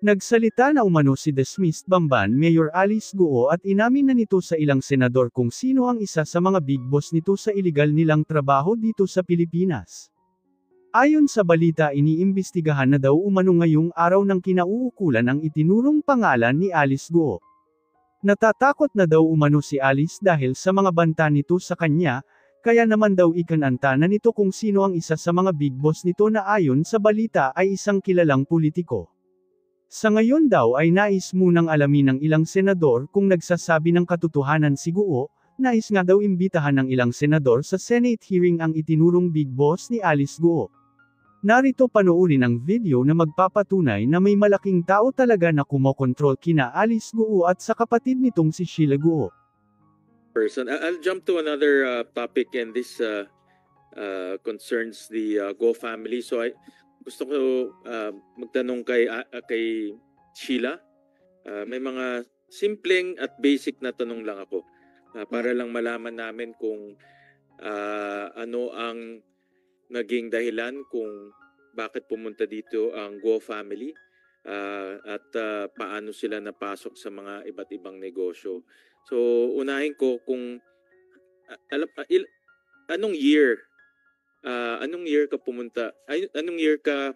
Nagsalita na umano si dismissed Bamban Mayor Alice Guo at inamin na nito sa ilang senador kung sino ang isa sa mga big boss nito sa iligal nilang trabaho dito sa Pilipinas. Ayon sa balita, iniimbestigahan na daw umano ngayong araw ng kinauukulan ang itinurong pangalan ni Alice Guo. Natatakot na daw umano si Alice dahil sa mga banta nito sa kanya, kaya naman daw ikananta na nito kung sino ang isa sa mga big boss nito na ayon sa balita ay isang kilalang politiko. Sa ngayon daw ay nais munang alamin ng ilang senador kung nagsasabi ng katotohanan si Guo, nais nga daw imbitahan ng ilang senador sa Senate hearing ang itinurong big boss ni Alice Guo. Narito panoorin ang video na magpapatunay na may malaking tao talaga na kumokontrol kina Alice Guo at sa kapatid nitong si Sheila Guo. I'll jump to another topic, and this concerns the Guo family. So gusto ko magtanong kay Sheila. May mga simpleng at basic na tanong lang ako para lang malaman namin kung ano ang naging dahilan kung bakit pumunta dito ang Guo family at paano sila napasok sa mga iba't ibang negosyo. So unahin ko kung anong year ka pumunta? Anong year ka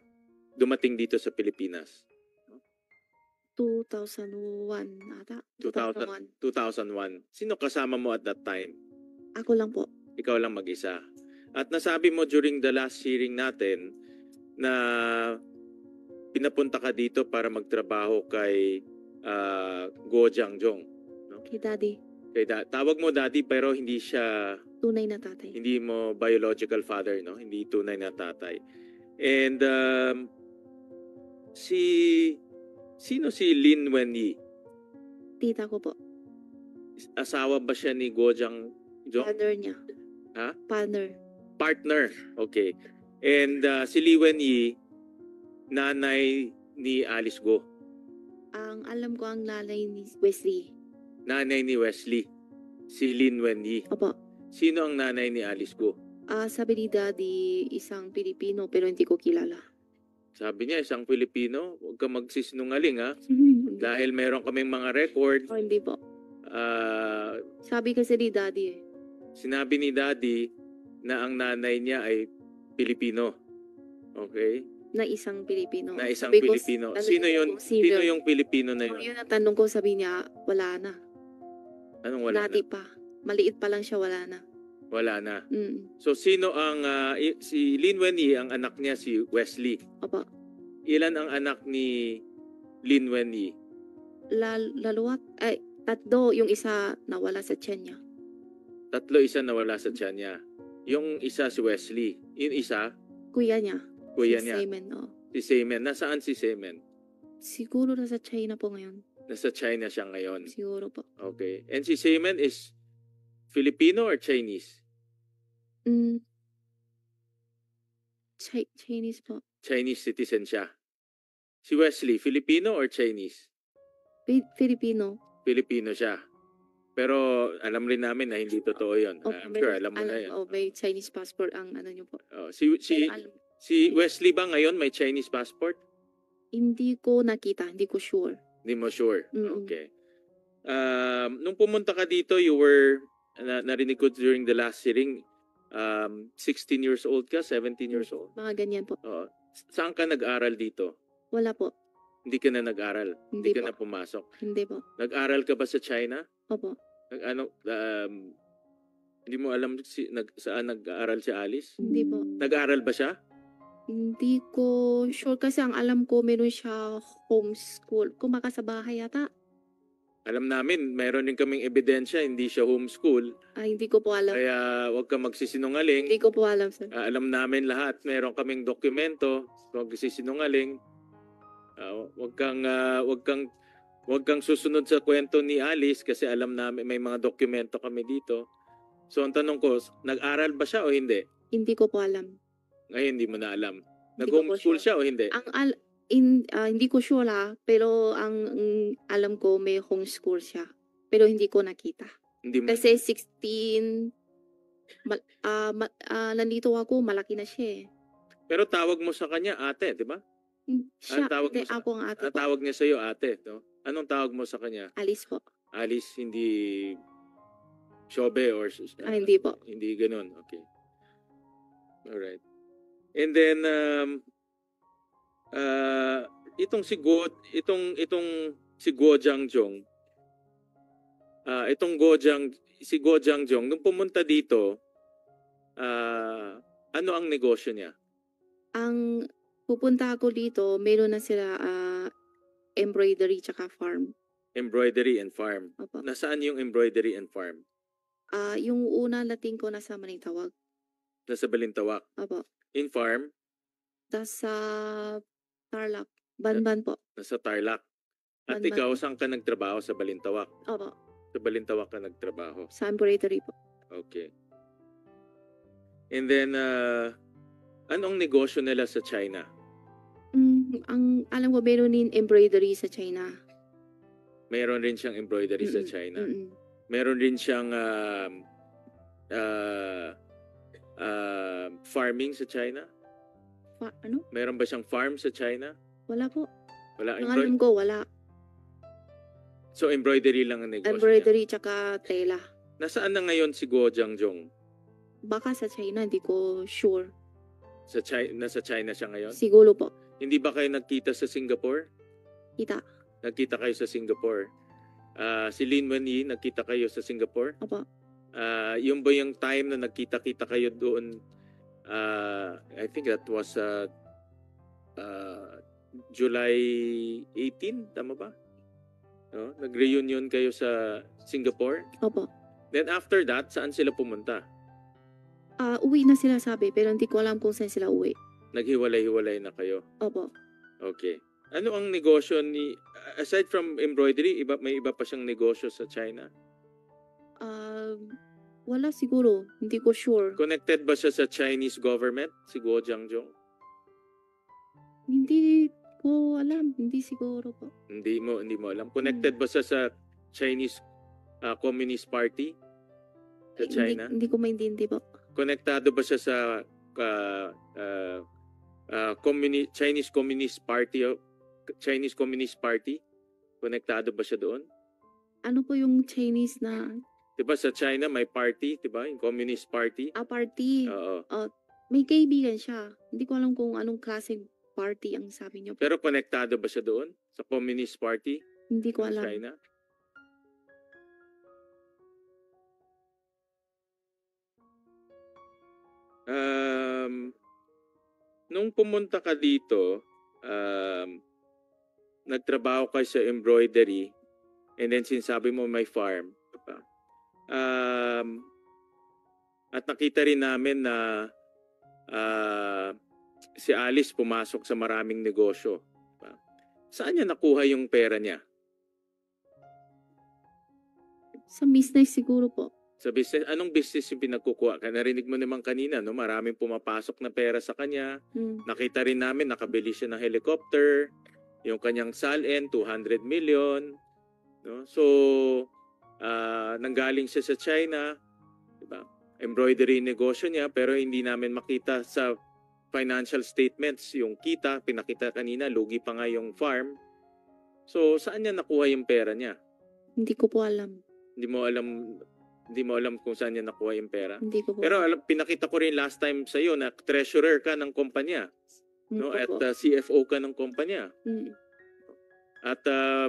dumating dito sa Pilipinas? 2001 ata. 2001. Sino kasama mo at that time? Ako lang po. Ikaw lang mag-isa. At nasabi mo during the last hearing natin na pinapunta ka dito para magtrabaho kay Guo Jiangjong. No? Kay Daddy. Tawag mo Daddy pero hindi siya tunay na tatay. Hindi mo biological father, no? Hindi tunay na tatay. And sino si Lin Wenyi? Tita ko po. Asawa ba siya ni Guo Jiangjong? Partner niya. Ha? Partner. Okay. And si Li Wenyi, nanay ni Alice Guo. Ang alam ko ang nanay ni Wesley. Nanay ni Wesley. Si Lin Wenyi. Opo. Sino ang nanay ni Alice Guo? Sabi ni Daddy, isang Pilipino pero hindi ko kilala. Sabi niya, isang Pilipino? Huwag ka magsisinungaling ha. Dahil meron kaming mga record. Oh, hindi po. Sabi kasi ni Daddy eh. Sinabi ni Daddy na ang nanay niya ay Pilipino. Okay? Na isang Pilipino. Na isang Pilipino. Sino yung Pilipino na yun? Yun ang tanong ko, sabi niya, wala na. Anong wala Nati na? pa. Maliit pa lang siya, wala na. Wala na. Mm. So sino ang si Lin Wenyi, ang anak niya si Wesley. Opo. Ilan ang anak ni Lin Wenyi? Laluwat tatlo, yung isa nawala sa tiyan niya. Tatlo, isa nawala sa tiyan niya. Yung isa si Wesley. Yung isa? Kuya niya. Kuya si niya. Semen, oh. Si Semen. Nasaan si Semen? Siguro nasa China po ngayon. Nasa China siya ngayon. Siguro po. Okay. And si Semen is Filipino or Chinese? Chinese po. Chinese citizen siya. Si Wesley, Filipino or Chinese? Filipino. Filipino siya. Pero alam rin namin na hindi totoo yun. I'm sure alam mo na yun. May Chinese passport ang ano niyo po. Si Wesley ba ngayon may Chinese passport? Hindi ko nakita. Hindi ko sure. Hindi mo sure? Mm-mm. Okay. Nung pumunta ka dito, you were, narinig ko during the last hearing, 16 years old ka? 17 years old? Mga ganyan po. Saan ka nag-aral dito? Wala po. Hindi ka na nag-aral? Hindi ka na pumasok? Hindi po. Nag-aral ka ba sa China? Opo. Hindi mo alam saan nag-aaral si Alice? Hindi po. Nag-aaral ba siya? Hindi ko sure kasi ang alam ko meron siya homeschool. Kumaka sa bahay yata. Alam namin, meron din kaming ebidensya, hindi siya homeschool. Hindi ko po alam. Kaya huwag kang magsisinungaling. Hindi ko po alam, sir. Alam namin lahat, meron kaming dokumento. Huwag magsisinungaling. Huwag kang susunod sa kwento ni Alice kasi alam namin may mga dokumento kami dito. So ang tanong ko, nag-aral ba siya o hindi? Hindi ko po alam. Ngayon hindi mo na alam. Nag-homeschool siya o hindi? Hindi ko sure pero ang alam ko may homeschool siya. Pero hindi ko nakita. Hindi mo. Kasi 16, nandito ako, malaki na siya eh. Pero tawag mo sa kanya ate, di ba? Siya, tawag hindi, mo sa ako ang ate ang po. tawag niya sa iyo ate, no? Anong tawag mo sa kanya? Alice po. Alice, hindi Shobe or Hindi po. hindi ganoon. Okay. All right. And then itong si Guo Jiangjong, si Guo Jiangjong nung pumunta dito, ano ang negosyo niya? Ang pupunta ako dito, meron na sila embroidery tsaka farm. Embroidery and farm. Opo. Nasaan yung embroidery and farm? Yung una lating ko nasa Manitawag. Nasa Balintawak. Opo. In farm? Sa Tarlac. Banban po. Nasa Tarlac. At Banban ikaw, po. saan ka nagtrabaho? Sa Balintawak. Opo. Sa Balintawak ka nagtrabaho. Sa embroidery po. Okay. And then, anong negosyo nila sa China? Ang alam ko, meron din embroidery sa China. Meron rin siyang embroidery sa Mm-mm. China. Mm-mm. Meron rin siyang farming sa China? Ano? Meron ba siyang farm sa China? Wala po. Wala. Ang alam ko, wala. So, embroidery lang ang negosyo niya. Embroidery tsaka tela. Nasaan na ngayon si Guo Jiangjong? Baka sa China, hindi ko sure. Nasa China siya ngayon? Siguro po. Hindi ba kayo nagkita sa Singapore? Kita. Nagkita kayo sa Singapore. Si Lin Wenyi, nagkita kayo sa Singapore? Opo. Yung ba yung time na nagkita-kita kayo doon? I think that was July 18, tama ba? No? Nag-reunion kayo sa Singapore? Opo. Then after that, saan sila pumunta? Uwi na sila sabi, pero hindi ko alam kung saan sila uwi. Naghiwalay-hiwalay na kayo? Opo. Okay. Ano ang negosyo aside from embroidery, may iba pa siyang negosyo sa China? Wala siguro. Hindi ko sure. Connected ba siya sa Chinese government, si Guo Jiangjong? Hindi ko alam. Hindi siguro po. Hindi mo alam. Connected ba siya sa Chinese Communist Party sa China? Hindi ko maintindihan po. Konektado ba siya sa Chinese Communist Party? Konektado ba siya doon? Ano po yung Chinese na 'Di ba sa China may party, 'di ba? Yung Communist Party. party? Oo. May kaibigan siya. Hindi ko alam kung anong klaseng party ang sabi niyo po. Pero konektado ba siya doon sa Communist Party Hindi ko ng alam. China? Nung pumunta ka dito, nagtrabaho ka sa embroidery, and then sinasabi mo may farm. Diba? At nakita rin namin na si Alice pumasok sa maraming negosyo. Diba? Saan niya nakuha yung pera niya? Sa business siguro po. Sa business, anong business yung pinagkukuha? Narinig mo naman kanina, no? Maraming pumapasok na pera sa kanya. Nakita rin namin, nakabili siya ng helicopter. Yung kanyang salin, 200 million. No? So, nanggaling siya sa China. Diba? Embroidery negosyo niya, pero hindi namin makita sa financial statements yung kita. Pinakita kanina, lugi pa nga yung farm. So, saan niya nakuha yung pera niya? Hindi ko po alam. Hindi mo alam kung saan niya nakuha yung pera. Hindi ko po. Pero pinakita ko rin last time sa iyo na treasurer ka ng kumpanya, no? At CFO ka ng kumpanya. At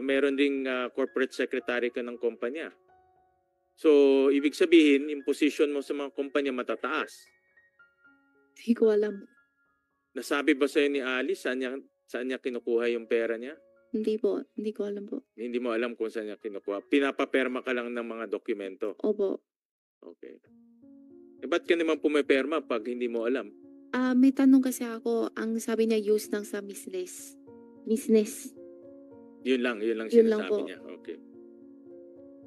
meron ding corporate secretary ka ng kumpanya. So, ibig sabihin, yung position mo sa mga kumpanya matataas. Hindi ko alam. Nasabi ba sa ni Alice saan niya kinukuha yung pera niya? Hindi po. Hindi ko alam po. Hindi mo alam kung saan niya kinukuha. Pinapaperma ka lang ng mga dokumento. Opo. Okay. Ba't ka naman pumiperma pag hindi mo alam? May tanong kasi ako. Ang sabi niya use lang sa business. Business. Yun lang Yun lang sinasabi po. niya. Okay.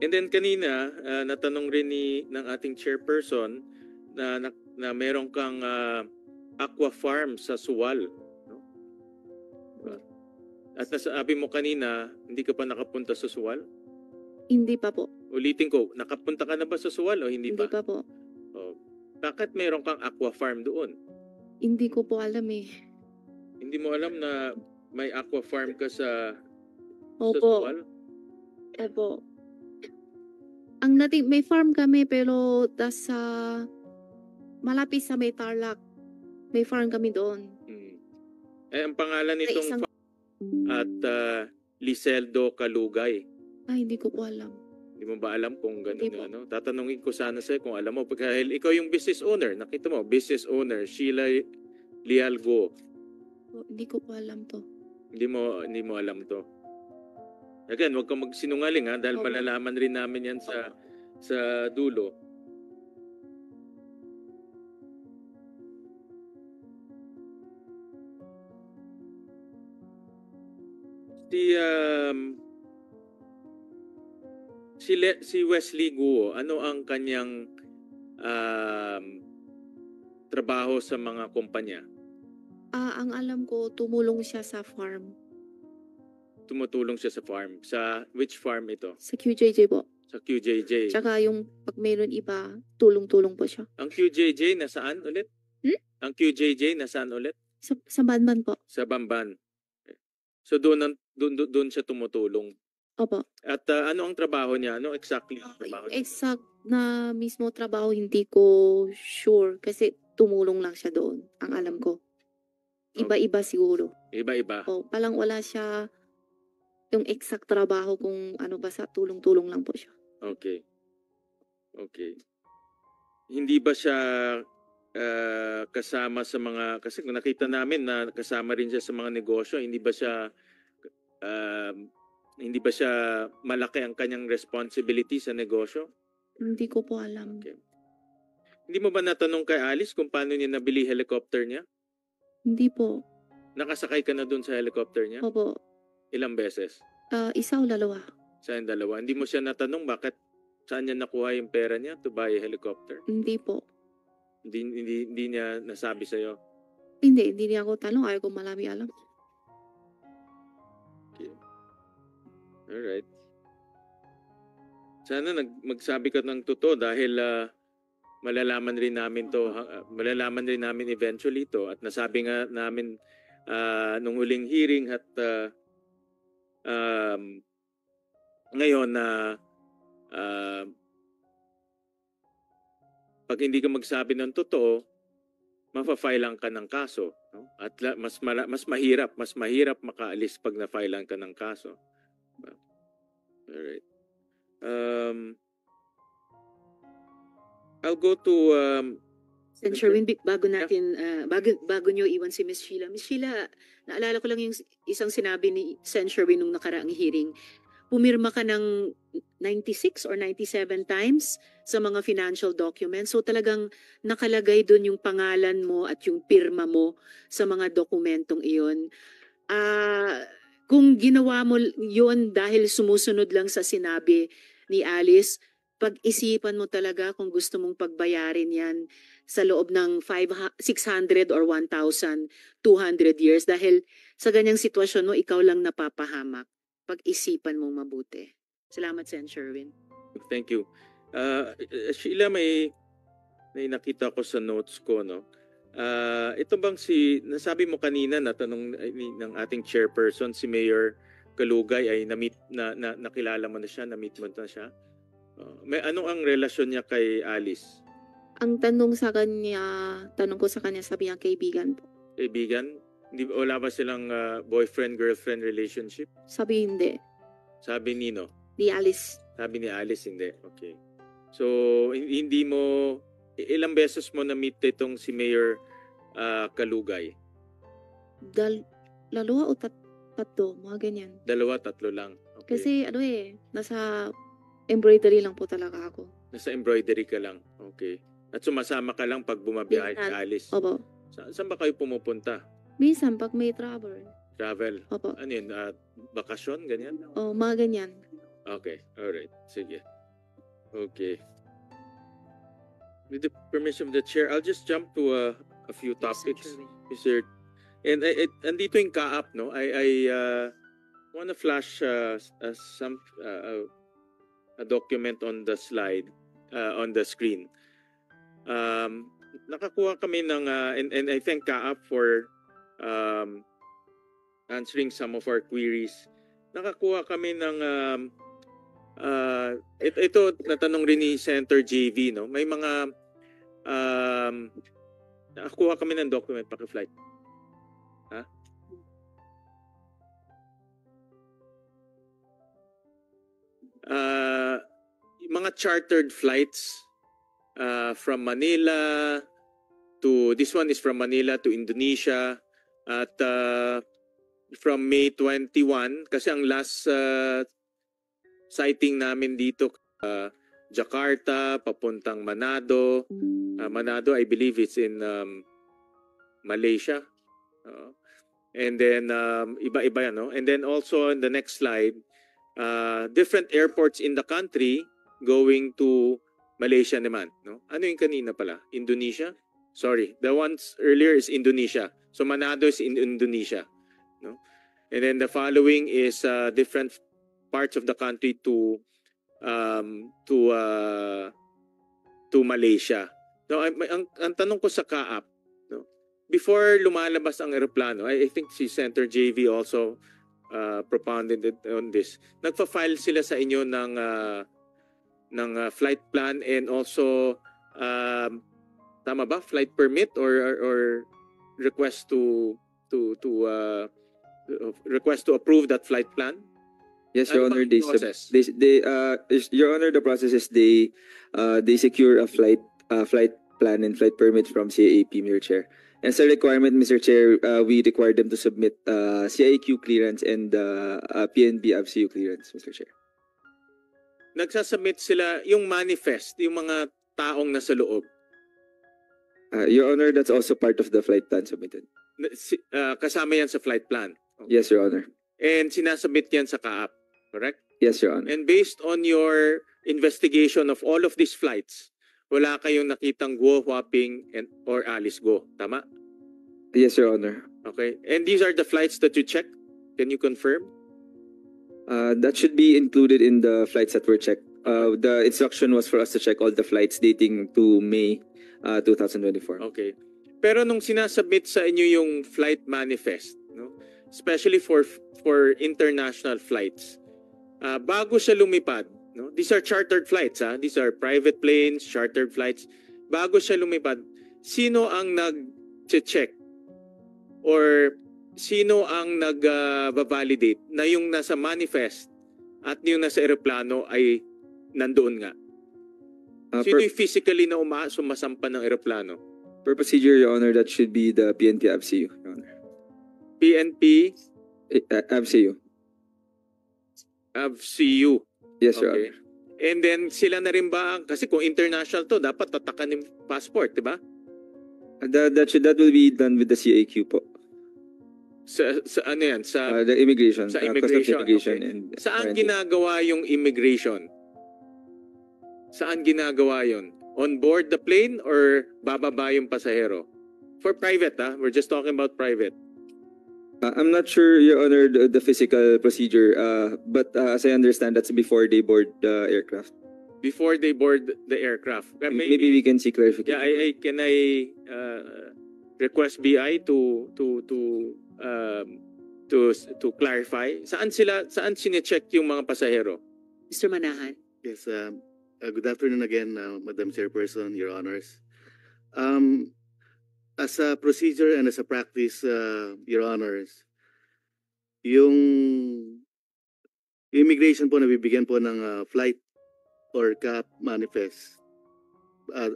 And then kanina, natanong rin ng ating chairperson na meron kang aqua farm sa Suwal. No? Diba? At nasabi mo kanina, hindi ka pa nakapunta sa Suwal? Hindi pa po. Ulitin ko, nakapunta ka na ba sa Suwal o hindi pa? Hindi pa po. Oh. Bakit meron kang aqua farm doon? Hindi ko po alam eh. Hindi mo alam na may aqua farm ka sa Opo. Sual? Opo. Ang may farm kami pero sa malapit sa may Tarlac. May farm kami doon. Eh, ang pangalan Sa nitong isang... at Liseldo Kalugay. hindi ko po alam. Hindi mo ba alam kung Hindi gano'n po. ano? Tatanungin ko sana sa'yo kung alam mo. Dahil ikaw yung business owner. Nakita mo, business owner, Sheila Lialgo. Hindi ko po alam to. Hindi mo alam to. Again, huwag kang magsinungaling ha. Dahil Opo. malalaman rin namin yan sa dulo. Si Wesley Guo, ano ang kanyang trabaho sa mga kumpanya? Ang alam ko, tumulong siya sa farm. Tumutulong siya sa farm. Sa which farm ito? Sa QJJ po. Sa QJJ. Tsaka yung pag mayroon iba, tulong-tulong po siya. Ang QJJ nasaan ulit? Ang QJJ nasaan ulit? Sa Banban po. Sa Bamban. So doon siya tumutulong. Opo. At ano ang trabaho niya? Ano exactly ang trabaho niya? Exact na mismo trabaho, hindi ko sure. Kasi tumulong lang siya doon. Ang alam ko. Iba-iba siguro. Iba-iba. Palang wala siya yung exact trabaho kung ano, basta tulong-tulong lang po siya. Okay. Hindi ba siya kasama sa mga, kasi nakita namin na kasama rin siya sa mga negosyo, hindi ba siya malaki ang kanyang responsibility sa negosyo? Hindi ko po alam. Okay. Hindi mo ba natanong kay Alice kung paano niya nabili helicopter niya? Hindi po. Nakasakay ka na dun sa helicopter niya? Opo. Ilang beses? Isa o dalawa. Saan dalawa? Hindi mo siya natanong bakit saan niya nakuha yung pera niya to buy a helicopter? Hindi po. Hindi niya nasabi sa'yo? Hindi niya ako tanong. Ayaw ko malami alam. Okay. Alright. Sana magsabi ka ng totoo dahil malalaman rin namin eventually to, at nasabi nga namin nung huling hearing at ngayon na pag hindi ka magsabi ng totoo, mafa-filean ka ng kaso, no? At mas mahirap makaalis pag na-filean ka ng kaso. Alright. I'll go to Sen. Sherwin, bago nyo iwan si Miss Sheila. Miss Sheila, naalala ko lang yung isang sinabi ni Sen. Sherwin nung nakaraang hearing. Pumirma ka ng 96 or 97 times sa mga financial documents. So talagang nakalagay doon yung pangalan mo at yung pirma mo sa mga dokumentong iyon. Kung ginawa mo yun dahil sumusunod lang sa sinabi ni Alice, pag-isipan mo talaga kung gusto mong pagbayarin yan sa loob ng 600 or 1,200 years. Dahil sa ganyang sitwasyon mo, ikaw lang napapahamak. Pag-isipan mong mabuti. Salamat, Sen. Sherwin. Thank you. Sheila, may nakita ko sa notes ko, no? Ito bang nasabi mo kanina na tanong ng ating chairperson, si Mayor Kalugay, ay nakilala mo na siya, na-meet mo na siya? Anong ang relasyon niya kay Alice? Ang tanong ko sa kanya, sabi niya kaibigan po. Kaibigan? Wala ba silang boyfriend-girlfriend relationship? Sabi hindi. Sabi Nino? Ni Alice. Sabi ni Alice, hindi. Okay. So, hindi mo, ilang beses mo na-meet itong si Mayor Kalugay? Dalawa o tatlo, mga ganyan. 2, 3 lang. Okay. Kasi nasa embroidery lang po talaga ako. Nasa embroidery ka lang. Okay. At sumasama ka lang pag bumabiyahe si Alice? Opo. Saan ba kayo pumupunta? Minsan, pag may travel. Travel? Opo. Ano yun? Bakasyon? Ganyan? Mga ganyan. Okay. Alright. Sige. Okay. With the permission of the chair, I'll just jump to a few topics. Mr. And andito yung kaap, no? I wanna flash a document on the slide, on the screen. Nakakuha kami ng and I thank Kaap for answering some of our queries. Nakakuha kami ng ito natanong rin ni Senator JV, no? May mga nakakuha kami ng document paki-flight. Ha? Mga chartered flights from Manila to, this one is from Manila to Indonesia at from May 21, kasi ang last sighting namin dito Jakarta papuntang Manado. Manado, I believe it's in Malaysia. And then iba-iba yan, no? And then also in the next slide, different airports in the country going to Malaysia naman, no? Ano yung kanina pala? Indonesia? Sorry, the ones earlier is Indonesia. So Manado is in Indonesia, no? And then the following is different parts of the country to Malaysia. No, ang tanong ko sa CAAP, no? Before lumalabas ang eroplano, I think si Senator JV also propounded on this. Nagfa-file sila sa inyo ng flight plan and also tama ba, flight permit or request to request to approve that flight plan? Yes, Your Ano Honor. bang process? Your Honor, the process is they secure a flight plan and flight permit from CAAP, Mr. Chair. As a requirement, Mr. Chair, we require them to submit CIQ clearance and PNB FCU clearance, Mr. Chair. Nagsasubmit sila yung manifest, yung mga taong nasa loob. Your Honor, that's also part of the flight plan submitted. Kasama yan sa flight plan. Yes, Your Honor. And sinasubmit yan sa CAAP, correct? Yes, Your Honor. And based on your investigation of all of these flights, wala kayong nakitang Guo Huaping or Alice Guo, tama? Yes, Your Honor. Okay. And these are the flights that you checked? Can you confirm? That should be included in the flights that were checked. The instruction was for us to check all the flights dating to May 2024. Okay. Pero nung sinasubmit sa inyo yung flight manifest, no? Especially for international flights, bago siya lumipad, no? These are chartered flights, ha? These are private planes, chartered flights. Bago siya lumipad, sino ang nag-check or sino ang nag-validate na yung nasa manifest at yung nasa eroplano ay nandoon nga? Sino yung physically na sumasampa ng eroplano? Per procedure, Your Honor, that should be the PNP FCU, Your Honor. PNP FCU. FCU. Yes, Your Okay. Honor. And then sila na rin ba, kasi kung international to, dapat tatakan yung passport, di ba? That will be done with the CAQ po. Sa ano yan? Sa The immigration. Sa Customs immigration, immigration okay. and Saan quarantine. ginagawa yung immigration? Saan ginagawa yon? On board the plane or bababa yung pasahero? For private, we're just talking about private. I'm not sure, Your Honor, the physical procedure, but as I understand, that's before they board the aircraft. Before they board the aircraft. Maybe we can see clarification. Yeah, can I request BI to clarify? Saan sine-check yung mga pasahero? Mr. Manahan. Yes, good afternoon again, Madam Chairperson, Your Honors. As a procedure and as a practice, Your Honors, yung immigration po nabibigyan po ng flight or CAAP manifest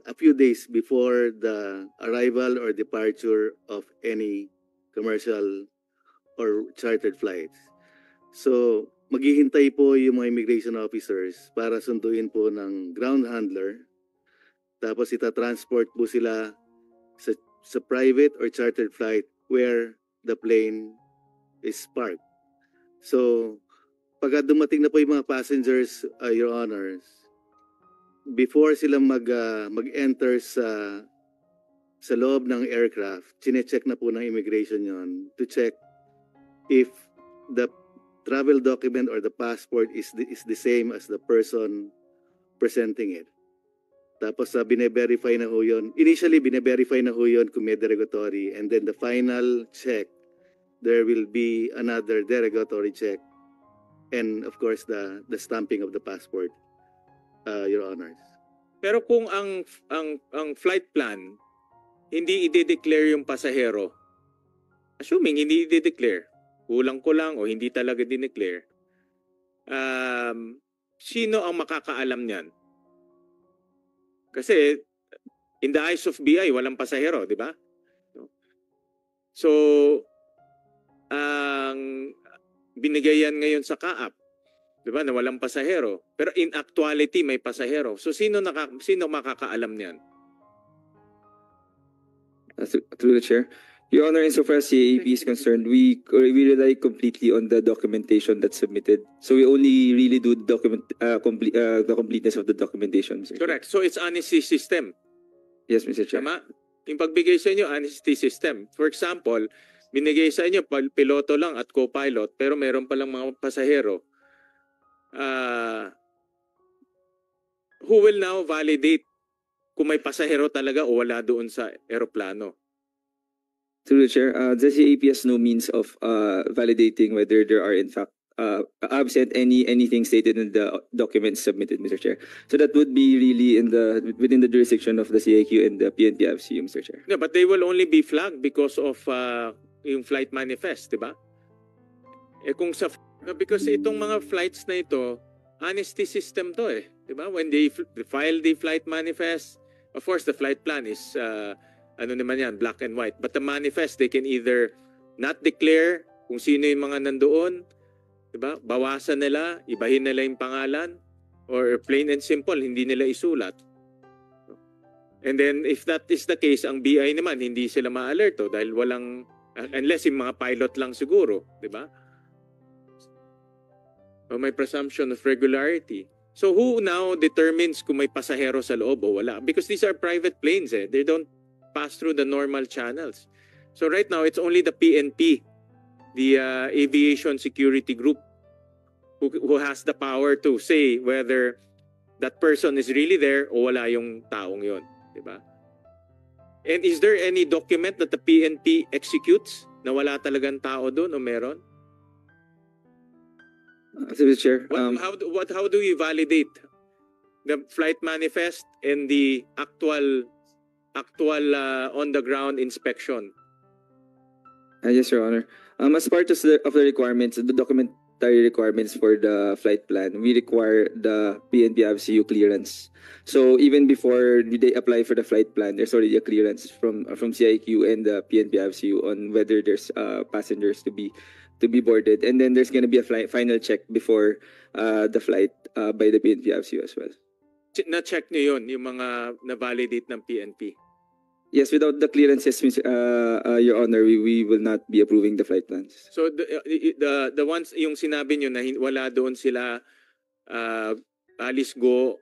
a few days before the arrival or departure of any commercial or chartered flights. So, maghihintay po yung mga immigration officers para sunduin po ng ground handler. Tapos itatransport po sila sa private or chartered flight where the plane is parked. So, pagka dumating na po yung mga passengers, Your Honors, before sila mag-enter sa loob ng aircraft, chine-check na po ng immigration yon to check if the travel document or the passport is the same as the person presenting it. Tapos bine-verify na ho yun. Initially, bine-verify na ho yun kung may derogatory. And then the final check there will be another derogatory check, and of course the stamping of the passport, Your Honors. Pero kung ang flight plan hindi i-declare yung pasahero, assuming hindi i-declare, kulang-kulang o hindi talaga dineclare, sino ang makakaalam niyan? Kasi in the eyes of BI, walang pasahero, di ba? So, ang binigay yan ngayon sa CAAP, di ba, na walang pasahero. Pero in actuality, may pasahero. So, sino makakaalam niyan? Through the chair. Your Honor, insofar as CAAP is concerned, we rely completely on the documentation that's submitted. So we only really do the completeness of the documentation, Mr. Chair. Correct. So, it's honesty system. Yes, Mr. Chair. Tama? Yung pagbigay sa inyo, honesty system. For example, binigay sa inyo, piloto lang at co-pilot, pero meron palang mga pasahero. Who will now validate kung may pasahero talaga o wala doon sa eroplano? Through the chair, the CAAP has no means of validating whether there are in fact absent anything stated in the documents submitted, Mr. Chair. So that would be really within the jurisdiction of the CIQ and the PNP-FCU, Mr. Chair. No, but they will only be flagged because of yung flight manifest, di ba? Because itong mga flights na ito, honesty system to di ba? When they file the flight manifest, of course the flight plan is ano naman yan, black and white. But the manifest, they can either not declare kung sino yung mga nandoon, diba? Bawasan nila, ibahin nila yung pangalan, or plain and simple, hindi nila isulat. And then, if that is the case, ang BI naman, hindi sila ma-alerto dahil walang, unless yung mga pilot lang siguro, diba? O may presumption of regularity. So, who now determines kung may pasahero sa loob o wala? Because these are private planes, They don't pass through the normal channels. So right now, it's only the PNP, the Aviation Security Group, who has the power to say whether that person is really there o wala yung taong yon, di ba? And is there any document that the PNP executes na wala talagang tao doon o meron? Mr. Chair, How do you validate the flight manifest and the actual on-the-ground inspection? yes, Your Honor. As part of the requirements, the documentary requirements for the flight plan, we require the PNP-FCU clearance. So even before they apply for the flight plan, there's already a clearance from CIQ and the PNP-FCU on whether there's passengers to be boarded, and then there's going to be a final check before the flight by the PNP-FCU as well. Na-check nyo yun, yung mga na-validate ng PNP? Yes, without the clearances, Your Honor, we will not be approving the flight plans. So the ones yung sinabi nyo na wala doon sila Alice Go,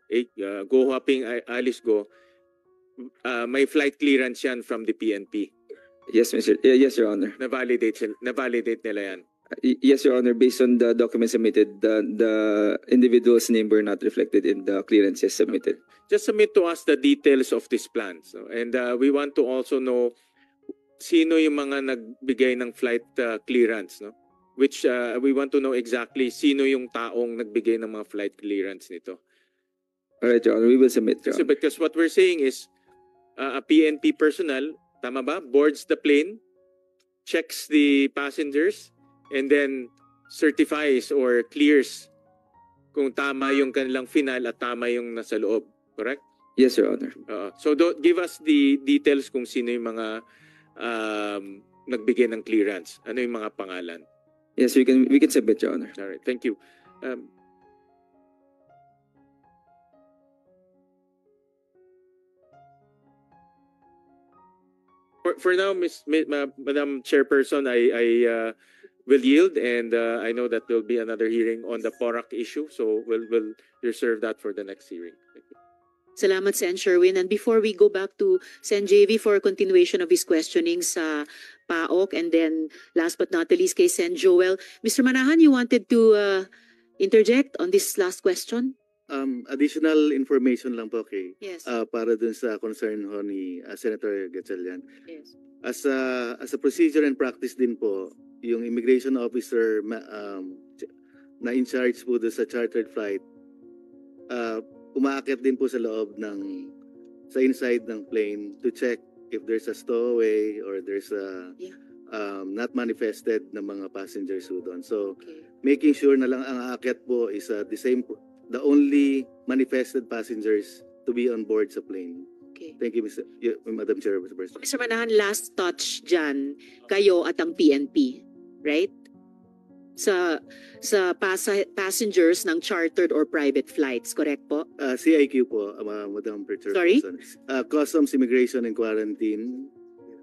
Go Hopping Alice Go, may flight clearance yan from the PNP. Yes, yes, Your Honor. Na-validate nila yan. Yes, Your Honor. Based on the documents submitted, the individual's name were not reflected in the clearances submitted. Just submit to us the details of this plan. So, and we want to also know sino yung mga nagbigay ng flight clearance, no? Which we want to know exactly sino yung taong nagbigay ng mga flight clearance nito. All right, Your Honor. We will submit, Your Honor. Because what we're saying is a PNP personnel, tama ba, boards the plane, checks the passengers, and then certifies or clears kung tama yung kanilang final at tama yung nasa loob. Correct? Yes, Your Honor. So give us the details kung sino yung mga nagbigay ng clearance. Ano yung mga pangalan? Yes, we can submit, Your Honor. All right, thank you. For now, Madam Chairperson, I will yield, and I know that there will be another hearing on the PORAC issue, so we'll reserve that for the next hearing. Thank you. Salamat, Sen. Sherwin. And before we go back to Sen. JV for continuation of his questioning sa PAOK, and then last but not the least kay Sen. Joel, Mr. Manahan, you wanted to interject on this last question? Additional information lang po, okay? Yes. Para dun sa concern ho ni Senator Gatchalian. Yes. As a procedure and practice din po, yung immigration officer na in charge po doon sa chartered flight, umaakyat din po sa loob sa inside ng plane to check if there's a stowaway or there's a not manifested na mga passengers po doon. So, Okay. making sure na lang ang aakyat po is the only manifested passengers to be on board sa plane. Okay. Thank you, Madam Chairperson. Mr. Manahan, last touch dyan, kayo at ang PNP, right? Sa passengers ng chartered or private flights, correct po? CIQ po, Madam Chairperson. Sorry? Customs, Immigration, and Quarantine,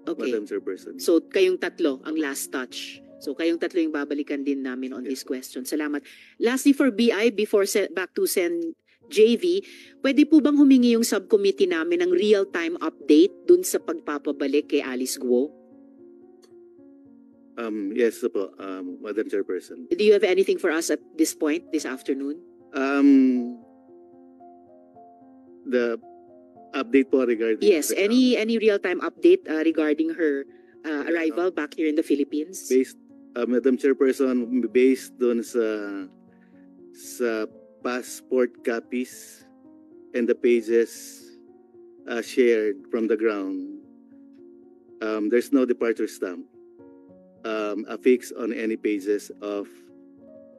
Okay. Madam Chairperson. So kayong tatlo ang last touch. So kayong tatlo yung babalikan din namin on this question. Salamat. Lastly for BI, before back to Sen JV, pwede po bang humingi yung subcommittee namin ng real-time update dun sa pagpapabalik kay Alice Guo? Yes po, Madam Chairperson. Do you have anything for us at this point, this afternoon? The update po regarding... Yes, any real-time update regarding her arrival back here in the Philippines? Madam Chairperson, based doon sa passport copies and the pages shared from the ground, there's no departure stamp affixed on any pages of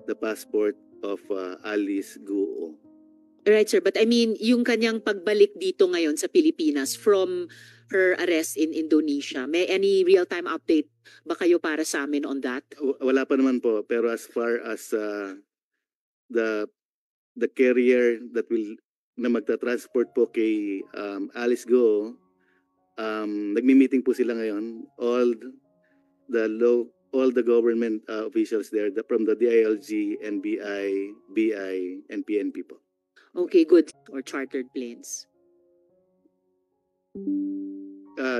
the passport of Alice Guo. Right, sir. But I mean, yung kanyang pagbalik dito ngayon sa Pilipinas from her arrest in Indonesia, may any real-time update ba kayo para sa amin on that? Wala pa naman po, pero as far as the carrier na magta-transport po kay Alice Guo, nagmi-meeting po sila ngayon. All the government officials there, from the DILG, NBI, BI, and PNP po. Okay, good. Or chartered planes.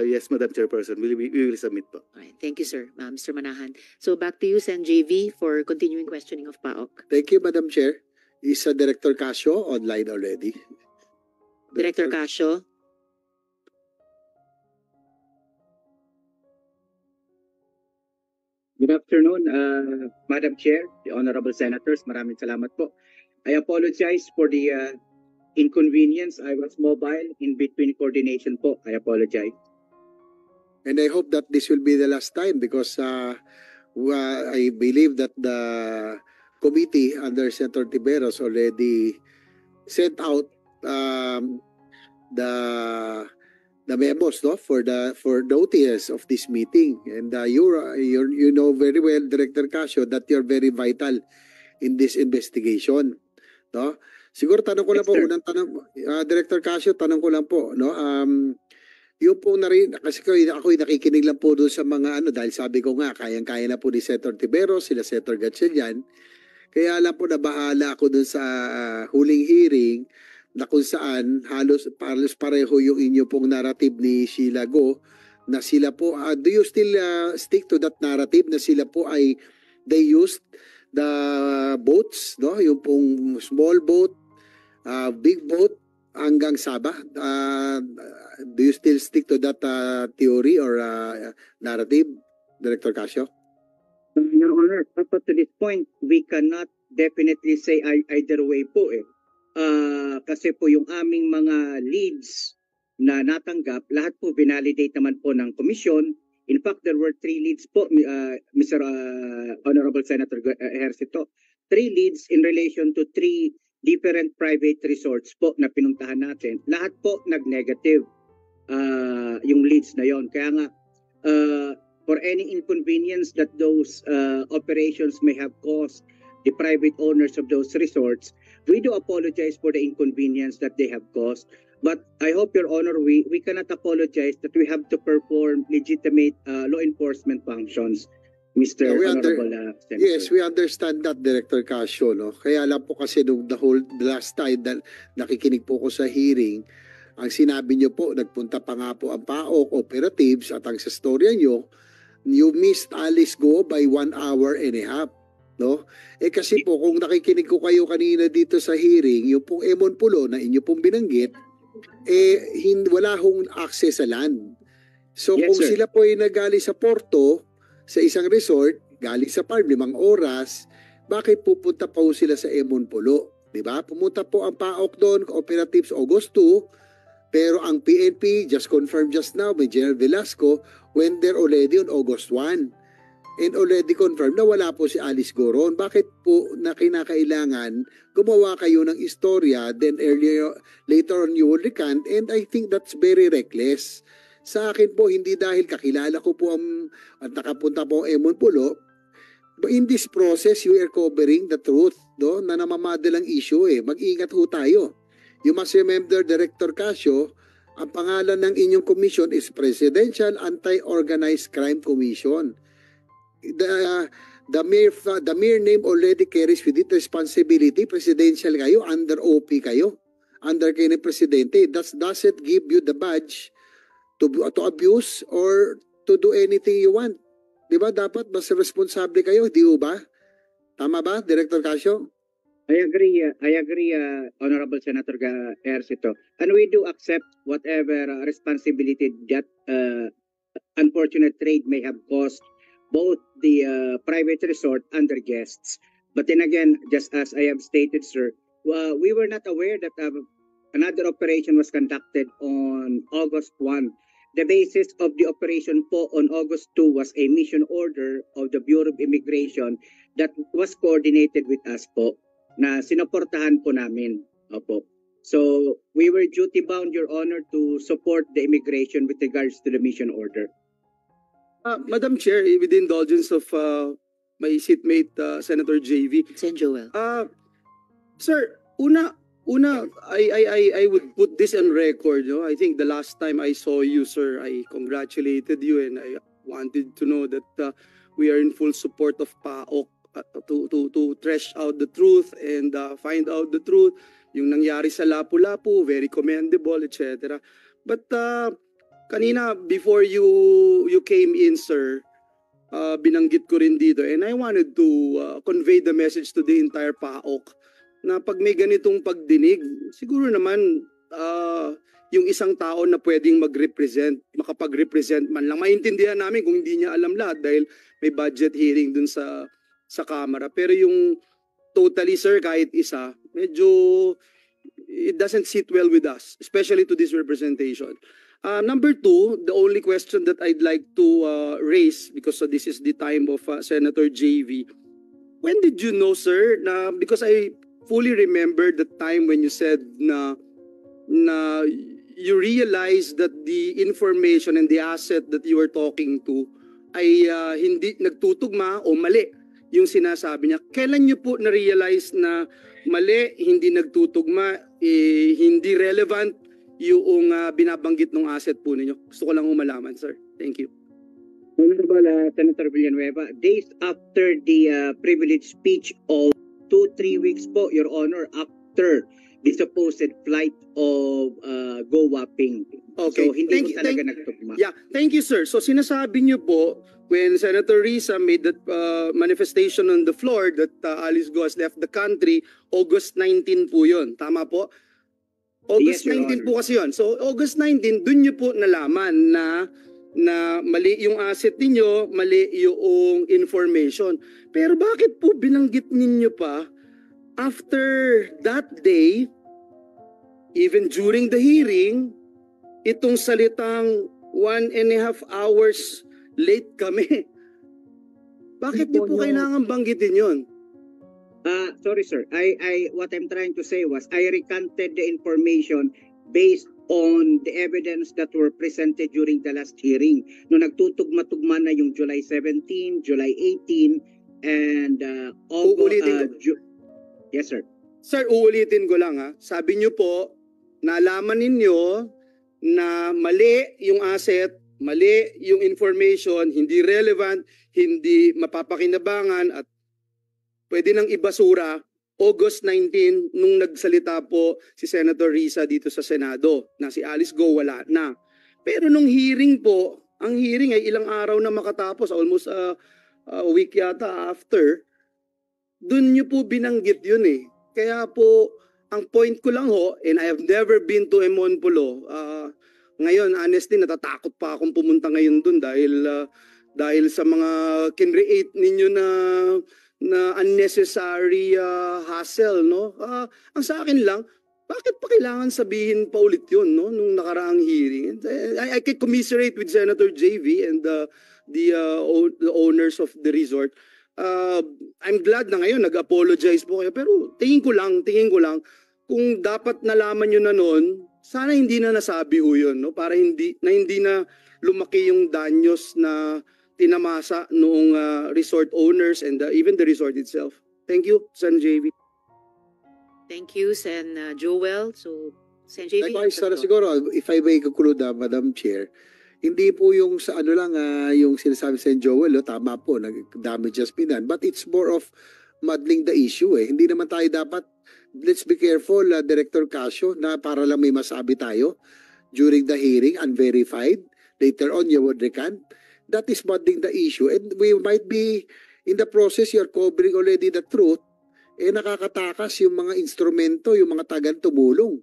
Yes, Madam Chairperson, we will submit po. All right. Thank you, sir. Mr. Manahan. So back to you, Sen JV, for continuing questioning of PAOK. Thank you, Madam Chair. Is Director Casio online already? Director Casio. Good afternoon, Madam Chair, the Honorable Senators. Maraming salamat po. I apologize for the inconvenience. I was mobile in between coordination po. I apologize. And I hope that this will be the last time because I believe that the committee under Senator Tiberos already sent out the memos, no, for notice of this meeting. And you know very well, Director Casio, that you're very vital in this investigation, no? Siguro tanong ko lang po, Yes, sir. unang tanong, Director Casio, tanong ko lang po, no? Yung po na rin, kasi ako'y nakikinig lang po doon sa mga dahil sabi ko nga, kayang-kaya na po ni Senator Tiberos, sila Senator Gatchalian. Kaya lang po nabahala ako doon sa huling hearing na kung saan halos pareho yung inyo pong narrative ni Sheila Go na sila po, do you still stick to that narrative na sila po ay they used the boats, no? Yung pong small boat, big boat hanggang Sabah. Do you still stick to that theory or narrative, Director Casio? Your Honor, up to this point, we cannot definitely say either way po eh. Kasi po yung aming mga leads na natanggap, lahat po binalidate naman po ng komisyon. In fact, there were 3 leads po, Mr. Honorable Senator Ejercito. 3 leads in relation to 3 different private resorts po na pinuntahan natin. Lahat po nag-negative yung leads na yon. Kaya nga, for any inconvenience that those operations may have caused the private owners of those resorts, we do apologize for the inconvenience that they have caused. But I hope, Your Honor, we cannot apologize that we have to perform legitimate law enforcement functions, Mr. Honorable Senator. Yes, we understand that, Director Casio, no? Kaya lang po kasi the last time na nakikinig po ko sa hearing, ang sinabi niyo po, nagpunta pa nga po ang PAOK operatives at ang sa storya niyo, you missed Alice Go by 1 hour and a half, no? Kasi po, kung nakikinig ko kayo kanina dito sa hearing, yung pong Emon Pulo na inyo pong binanggit, wala hong access sa land. So Yes, kung sir. sila po ay nagali sa porto, sa isang resort, galing sa farm, 5 oras, bakit pupunta pa ho sila sa Emonpulo? Diba? Pumunta po ang PAOK doon, Cooperatives, August 2, pero ang PNP, just confirmed just now by General Velasco, went there already on August 1. And already confirmed na wala po si Alice Goron. Bakit po na kinakailangan gumawa kayo ng istorya, then later on you will recant, and I think that's very reckless. Sa akin po, hindi dahil kakilala ko po at nakapunta po ang Emonpulo, but in this process, you are covering the truth, no? Na namamadalang issue eh. Mag-ingat ho tayo. You must remember, Director Casio, ang pangalan ng inyong commission is Presidential Anti-Organized Crime Commission. The mere name already carries with it responsibility. Presidential kayo, under OP kayo, under kayo ng Presidente. Does it give you the badge to abuse or to do anything you want? Diba dapat mas responsable kayo, di ba? Tama ba, Director Casio? I agree, Honorable Senator Ercito. And we do accept whatever responsibility that unfortunate trade may have caused both the private resort and their guests. But then again, just as I have stated, sir, we were not aware that another operation was conducted on August 1. The basis of the operation po on August 2 was a mission order of the Bureau of Immigration that was coordinated with us po, na sinuportahan po namin. Opo. So, we were duty-bound, Your Honor, to support the immigration with regards to the mission order. Madam Chair, with the indulgence of my seatmate, Senator JV. Sen Joel. Sir, una, I would put this on record. No? I think the last time I saw you, sir, I congratulated you and I wanted to know that we are in full support of PAOK to thresh out the truth and find out the truth. Yung nangyari sa Lapu-Lapu, very commendable, etc. But kanina, before you came in, sir, binanggit ko rin dito and I wanted to convey the message to the entire PAOK na pag may ganitong pagdinig, siguro naman yung isang tao na pwedeng makapag-represent man lang. Maintindihan namin kung hindi niya alam lahat dahil may budget hearing dun sa Kamara. Pero yung totally, sir, kahit isa, medyo it doesn't sit well with us, especially to this representation. Number two, the only question that I'd like to raise, because this is the time of Senator JV, when did you know, sir, na, because I fully remember the time when you said na you realized that the information and the asset that you were talking to ay hindi nagtutugma o mali yung sinasabi niya. Kailan niyo po na-realize na mali, hindi nagtutugma, hindi relevant yung binabanggit ng asset po ninyo? Gusto ko lang umalaman, sir. Thank you. Honorable Senator Villanueva, days after the privilege speech of 2-3 weeks po, Your Honor, after the supposed flight of Go Waping. Okay. So, hindi po talaga nagtugma. Yeah, thank you, sir. So, sinasabi niyo po, when Senator Risa made that manifestation on the floor that Alice Go has left the country, August 19 po yun. Tama po? August Yes, 19 po kasi yun. So, August 19, dun niyo po nalaman na mali yung asset ninyo, mali yung information. Pero bakit po binanggit ninyo pa after that day, even during the hearing, itong salitang 1.5 hours late kami? Bakit niyo po kailangan banggitin yun? Sorry, sir. What I'm trying to say was I recanted the information based on the evidence that were presented during the last hearing. No, nagtutugma-tugma na yung July 17, July 18, and yes, sir. Sir, uulitin ko lang ha. Sabi niyo po, nalaman ninyo na mali yung asset, mali yung information, hindi relevant, hindi mapapakinabangan at pwede nang ibasura August 19 nung nagsalita po si Senator Risa dito sa Senado na si Alice Go wala na. Pero nung hearing po, ang hearing ay ilang araw na makatapos, almost a week yata after, dun nyo po binanggit yun eh. Kaya po, ang point ko lang ho, and I have never been to Emonpulo, ngayon honestly natatakot pa akong pumunta ngayon dun dahil dahil sa mga kinreate ninyo na unnecessary hassle, no? Ang sa akin lang, bakit pa kailangan sabihin pa ulit yun, no? Nung nakaraang hearing. I can commiserate with Senator JV and the owners of the resort. I'm glad na ngayon nag-apologize po kayo, pero tingin ko lang, kung dapat nalaman nyo na noon, sana hindi na nasabi ho yun, no? Para hindi na lumaki yung danyos na tinamasa noong resort owners and even the resort itself. Thank you, Sen. JV. Thank you, Sen. Joel. So, Sen. JV. Likewise, siguro, if I may conclude, Madam Chair, hindi po yung sa ano lang, yung sinasabi sa Joel, tama po, nag-damage has been done. But it's more of muddling the issue eh. Hindi naman tayo dapat, let's be careful, Director Casio, na para lang may masabi tayo during the hearing, unverified. Later on, you would recant. That is muddling the issue. And we might be, in the process, you're covering already the truth, nakakatakas yung mga instrumento, yung mga tagang tumulong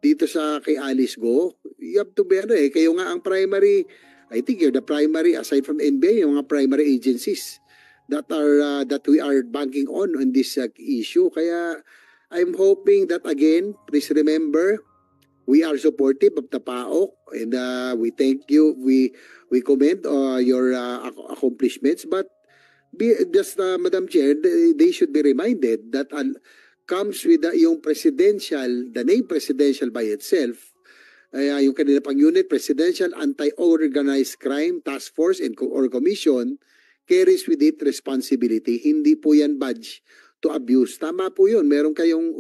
dito sa kay Alice Go. You have to be kayo nga ang primary, I think you're the primary aside from NBA, yung mga primary agencies that we are banking on this issue. Kaya I'm hoping that again, please remember, we are supportive of the PAOK and we thank you. We commend your accomplishments, but Madam Chair, they should be reminded that comes with yung presidential, the name presidential by itself, yung kanila pang unit, Presidential Anti-Organized Crime Task Force or Commission, carries with it responsibility. Hindi po yan badge to abuse. Tama po yun. Meron kayong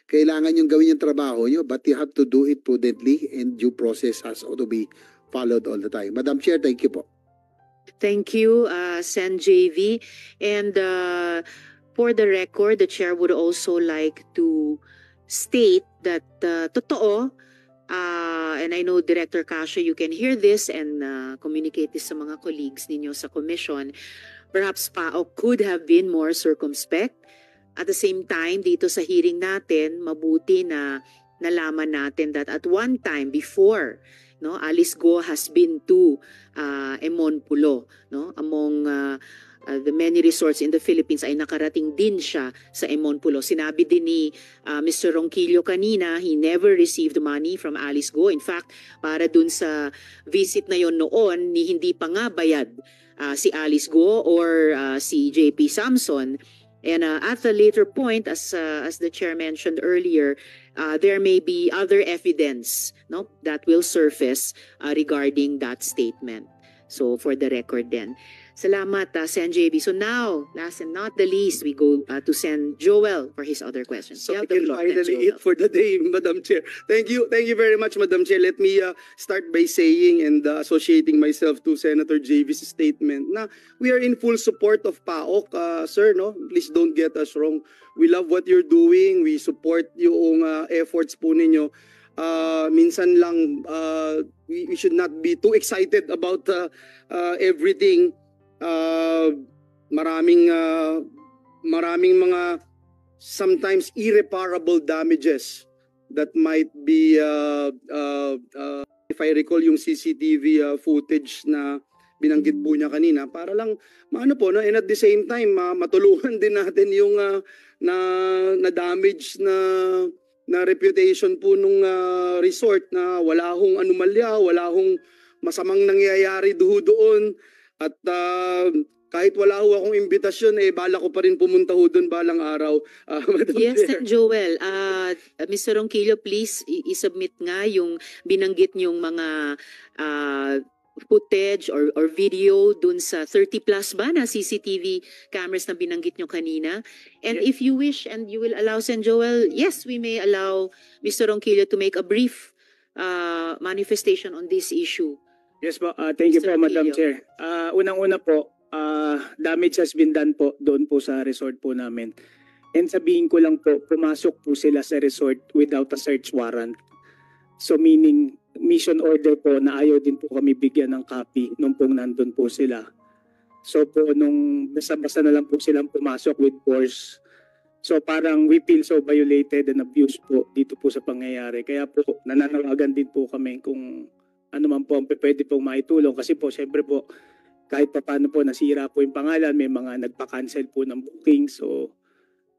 kailangan yung gawin yung trabaho nyo, but you have to do it prudently and due process has to be followed all the time. Madam Chair, thank you po. Thank you, Sen. JV. And for the record, the Chair would also like to state that totoo, and I know Director Casio, you can hear this and communicate this sa mga colleagues ninyo sa Commission. Perhaps PAOK could have been more circumspect. At the same time, dito sa hearing natin, mabuti na nalaman natin that at one time before, no, Alice Go has been to Emonpulo, no, among the many resorts in the Philippines ay nakarating din siya sa Emonpulo. Sinabi din ni Mr. Ronquillo kanina, he never received money from Alice Go. In fact, para dun sa visit na yon noon, ni hindi pa nga bayad si Alice Go or si JP Samson. And at the later point, as the chair mentioned earlier, there may be other evidence, no, that will surface regarding that statement. So for the record then. Salamat, Sen. JB. So now, last and not the least, we go to Sen. Joel for his other questions. So You I have the can floor, Sen. finally Joel. eat for the day, Madam Chair. Thank you very much, Madam Chair. Let me start by saying and associating myself to Senator JV's statement na we are in full support of PAOK, sir. No, please don't get us wrong. We love what you're doing. We support yung efforts po ninyo. Minsan lang we should not be too excited about everything. Maraming mga sometimes irreparable damages that might be if I recall yung CCTV footage na binanggit po niya kanina, para lang maano po, no, and at the same time matulungan din natin yung na damage na reputation po nung resort na wala hong anomalya, wala hong masamang nangyayari doon. At kahit wala ho akong imbitasyon, bala ko pa rin pumunta ho doon balang araw. Madam Yes, Chair. Sen. Joel. Mr. Ronquillo, please isubmit nga yung binanggit niyong mga footage or video dun sa 30 plus ba na CCTV cameras na binanggit niyo kanina. And if you wish and you will allow, Sen. Joel, yes, we may allow Mr. Ronquillo to make a brief manifestation on this issue. Yes po, thank you Mr. po, Madam Ronquillo. Chair. Unang-una po, damage has been done po doon po sa resort po namin. And sabihin ko lang po, pumasok po sila sa resort without a search warrant. So meaning, mission order po na ayaw din po kami bigyan ng copy nung pong nandun po sila. So po, nung basta-basta na lang po silang pumasok with force. So parang we feel so violated and abused po dito po sa pangyayari. Kaya po, nananawagan din po kami kung ano man po ang pwede pong maitulong. Kasi po, syempre po, kahit pa paano po nasira po yung pangalan, may mga nagpa-cancel po ng booking. So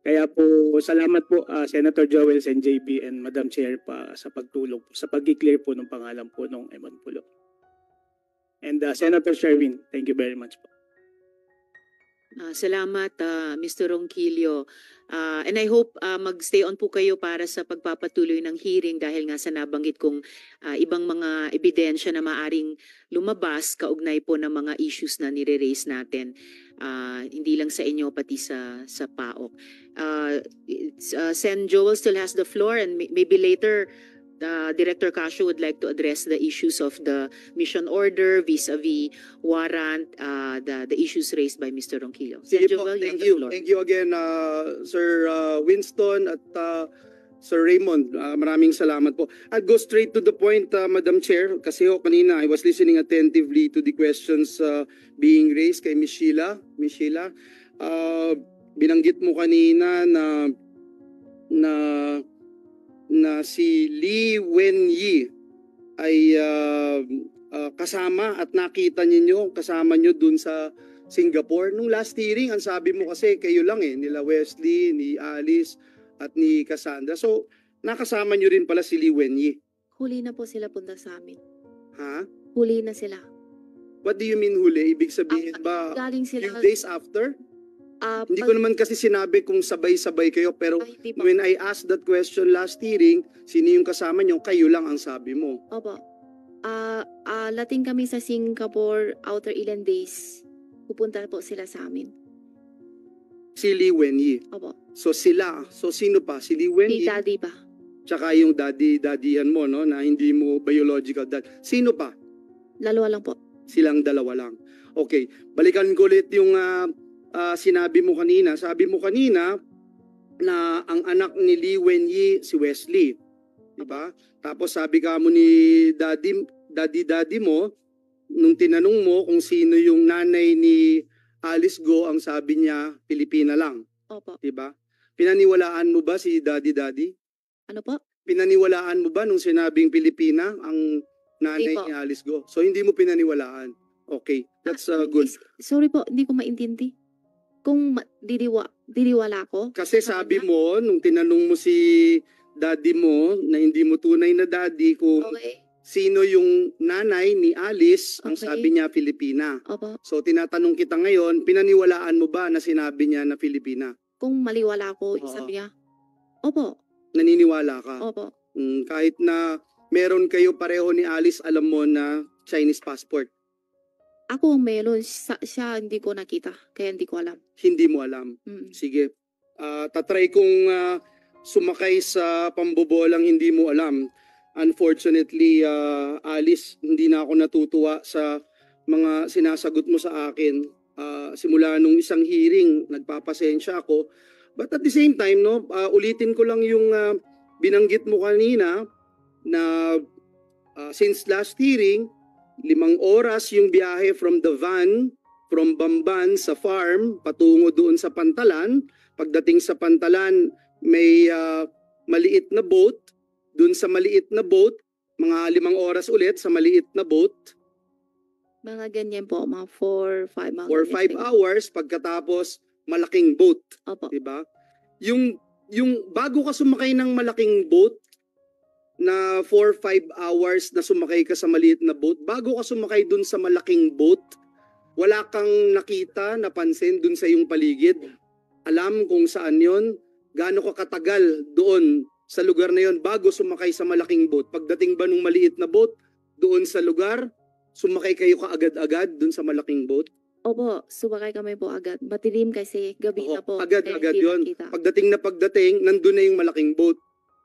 kaya po salamat po Senator Joel and JB and Madam Chair pa sa pagtulong po, sa pag-clear po ng pangalan po ng Eman Pulo. And Senator Sherwin, thank you very much po. Salamat, Mr. Ronquillo. And I hope mag-stay on po kayo para sa pagpapatuloy ng hearing dahil nga sa nabanggit kong ibang mga ebidensya na maaring lumabas kaugnay po ng mga issues na nire-raise natin. Hindi lang sa inyo, pati sa PAOK. Sen Joel still has the floor and maybe later Director Casio would like to address the issues of the mission order vis-a-vis warrant, the issues raised by Mr. Ronquillo. Sige Sen po, Joel, you have thank the you. floor. Thank you again, Sir Winston at Sir Raymond. Maraming salamat po. I'll go straight to the point, Madam Chair, kasi kanina I was listening attentively to the questions being raised kay Ms. Sheila. Ms. Sheila, binanggit mo kanina na si Lee Wenyi ay kasama at nakita kasama nyo dun sa Singapore. Nung last hearing, ang sabi mo kasi kayo lang nila Wesley, ni Alice, at ni Cassandra. So, nakasama nyo rin pala si Lee Wenyi. Huli na po sila punta sa amin. Ha? Huli na sila. What do you mean huli? Ibig sabihin ba Galing few sila. days after? Hindi ko naman kasi sinabi kung sabay-sabay kayo, pero Hindi po. when I asked that question last hearing, sino yung kasama nyo, kayo lang ang sabi mo. Opo. Lating kami sa Singapore outer ilan days. Pupunta po sila sa amin. Si Lee Wenyi. Opo. So sila, so sino pa? Si Lee Si Wenyi, daddy pa. tsaka yung daddy-daddyhan mo, no, na hindi mo biological dad. Sino pa? Dalawa lang po. Silang dalawa lang. Okay, balikan ko ulit yung sinabi mo kanina. Sabi mo kanina na ang anak ni Lee Wenyi si Wesley. Diba? Tapos sabi ka mo ni daddy mo, nung tinanong mo kung sino yung nanay ni Alice Go, ang sabi niya, Pilipina lang. Opo. Diba? Pinaniwalaan mo ba si daddy? Ano po? Pinaniwalaan mo ba nung sinabing Pilipina ang nanay Hindi po. ni Alice Go? So hindi mo pinaniwalaan. Okay, that's good. Sorry po, hindi ko maintindi. Kung diriwala ko. Kasi sabi mo, nung tinanong mo si daddy mo, na hindi mo tunay na daddy, kung Okay. sino yung nanay ni Alice, ang Okay. sabi niya Pilipina. Opo. So tinatanong kita ngayon, pinaniwalaan mo ba na sinabi niya na Pilipina? Kung maliwala ko, Oo. sabi niya. Opo. Naniniwala ka? Opo. Kahit na meron kayo pareho ni Alice, alam mo na Chinese passport. Ako ang meron. Siya hindi ko nakita. Kaya hindi ko alam. Hindi mo alam. Mm. Sige. Tatry kong sumakay sa pambobolang hindi mo alam. Unfortunately, Alice, hindi na ako natutuwa sa mga sinasagot mo sa akin. Simula nung isang hearing, nagpapasensya ako. But at the same time, no, ulitin ko lang yung binanggit mo kanina na since last hearing, 5 oras yung biyahe from the van, from Bamban sa farm, patungo doon sa Pantalan. Pagdating sa Pantalan, may maliit na boat. Doon sa maliit na boat, mga 5 oras ulit sa maliit na boat. Mga ganyan po. Mga 4, 5. Mga For ganyan 5 po. hours, pagkatapos malaking boat. Opo. Diba? Yung bago ka sumakay ng malaking boat, na 4-5 hours na sumakay ka sa maliit na boat, bago ka sumakay dun sa malaking boat, wala kang nakita, napansin dun sa iyong paligid. Alam kung saan yon, gaano ka katagal doon sa lugar na yon bago sumakay sa malaking boat. Pagdating ba nung maliit na boat, doon sa lugar, sumakay kayo kaagad-agad dun sa malaking boat? Opo. Sumakay kami po agad. Matilim kasi. Gabi na po. Agad-agad Kaya yon. hindi nakita. Pagdating, nandun na yung malaking boat.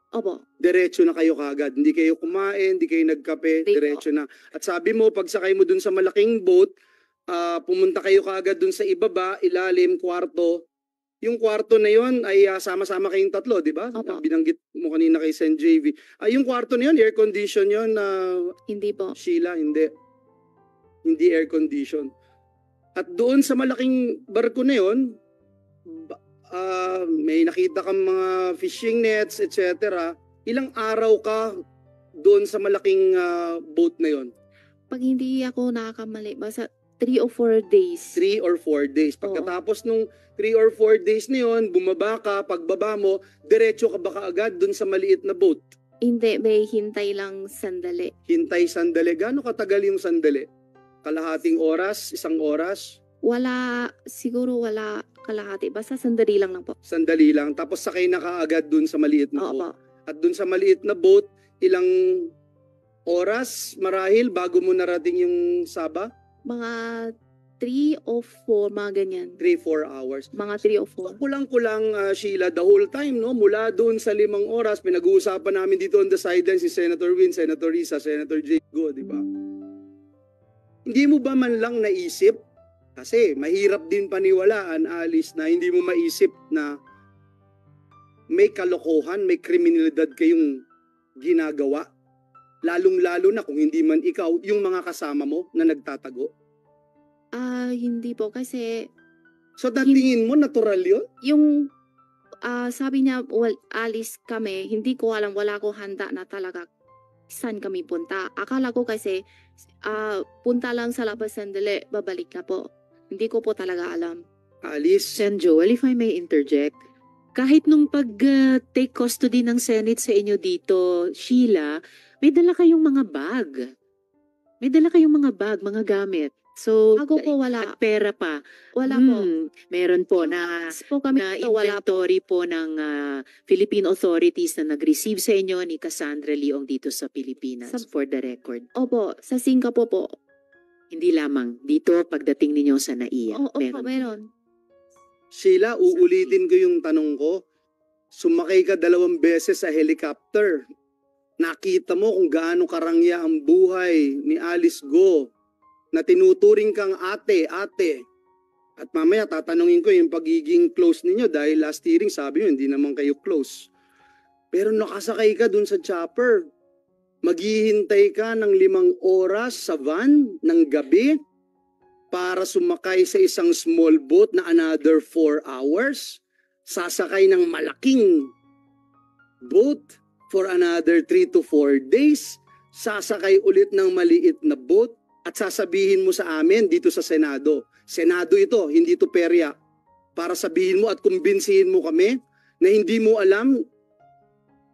Opo. Diretso na kayo kaagad. Hindi kayo kumain, hindi kayo nagkape, Hindi diretso na. At sabi mo, pag sakay mo dun sa malaking boat, pumunta kayo kaagad dun sa ibaba, ilalim, kwarto. Yung kwarto na yon ay sama-sama kayong tatlo, di ba? Opo. Binanggit mo kanina kay Sen JV. Yung kwarto na yon, air condition yon na Hindi po. Sheila, hindi. Hindi air condition. At doon sa malaking barko na yon, may nakita kang mga fishing nets, etc. Ilang araw ka doon sa malaking boat na yon? Pag hindi ako nakakamali, basta 3 or 4 days. 3 or 4 days. Pagkatapos nung 3 or 4 days na yun, bumaba ka, pagbaba mo, diretso ka ba kaagad dun sa maliit na boat? Hindi, may hintay lang sandali. Hintay sandali. Gaano katagal yung sandali? Kalahating oras? Isang oras? Siguro wala kalahati. Basta sandali lang po. Sandali lang. Tapos sakay na kaagad dun sa maliit na Oo boat. po. At dun sa maliit na boat, ilang oras marahil bago mo narating yung Sabah? Mga 3 o 4, mga ganyan. 3-4 hours. Mga 3 o So, 4. kulang-kulang Sheila, the whole time, no? Mula doon sa 5 oras, pinag-uusapan namin dito on the sideline si Senator Win, Senator Risa, Senator Jago, di ba? Hindi mo ba man lang naisip? Kasi mahirap din paniwalaan, Alice, na hindi mo maisip na may kalokohan, may kriminalidad kayong ginagawa. Lalong-lalo na kung hindi man ikaw, yung mga kasama mo na nagtatago. Hindi po kasi So, datingin mo, natural yun? yung sabi niya, alis kami, hindi ko alam, wala ko handa na talaga saan kami punta. Akala ko kasi punta lang sa labas sandali, babalik na po. Hindi ko po talaga alam. Alice? Sen Joel, if I may interject, kahit nung pag-take custody ng Senate sa inyo dito, Sheila, may dala kayong mga bag. May dala kayong mga bag, mga gamit. So, Ako po wala. at pera pa. Wala po. Meron po na Po kami na dito, wala po. inventory po ng Philippine authorities na nag-receive sa inyo ni Cassandra Leong dito sa Pilipinas, for the record. Opo, sa Singapore po. Hindi lamang dito pagdating ninyo sa NAIA. Opo, meron. Sheila, uulitin ko yung tanong ko. Sumakay ka 2 beses sa helicopter. Nakita mo kung gaano karangya ang buhay ni Alice Go na tinuturing kang ate. At mamaya tatanungin ko yung pagiging close ninyo dahil last hearing sabi nyo hindi naman kayo close. Pero nakasakay ka dun sa chopper. Maghihintay ka ng 5 oras sa van ng gabi para sumakay sa isang small boat na another 4 hours. Sasakay ng malaking boat for another 3 to 4 days. Sasakay ulit ng maliit na boat at sasabihin mo sa amin dito sa Senado. Senado ito, hindi ito perya. Para sabihin mo at kumbinsihin mo kami na hindi mo alam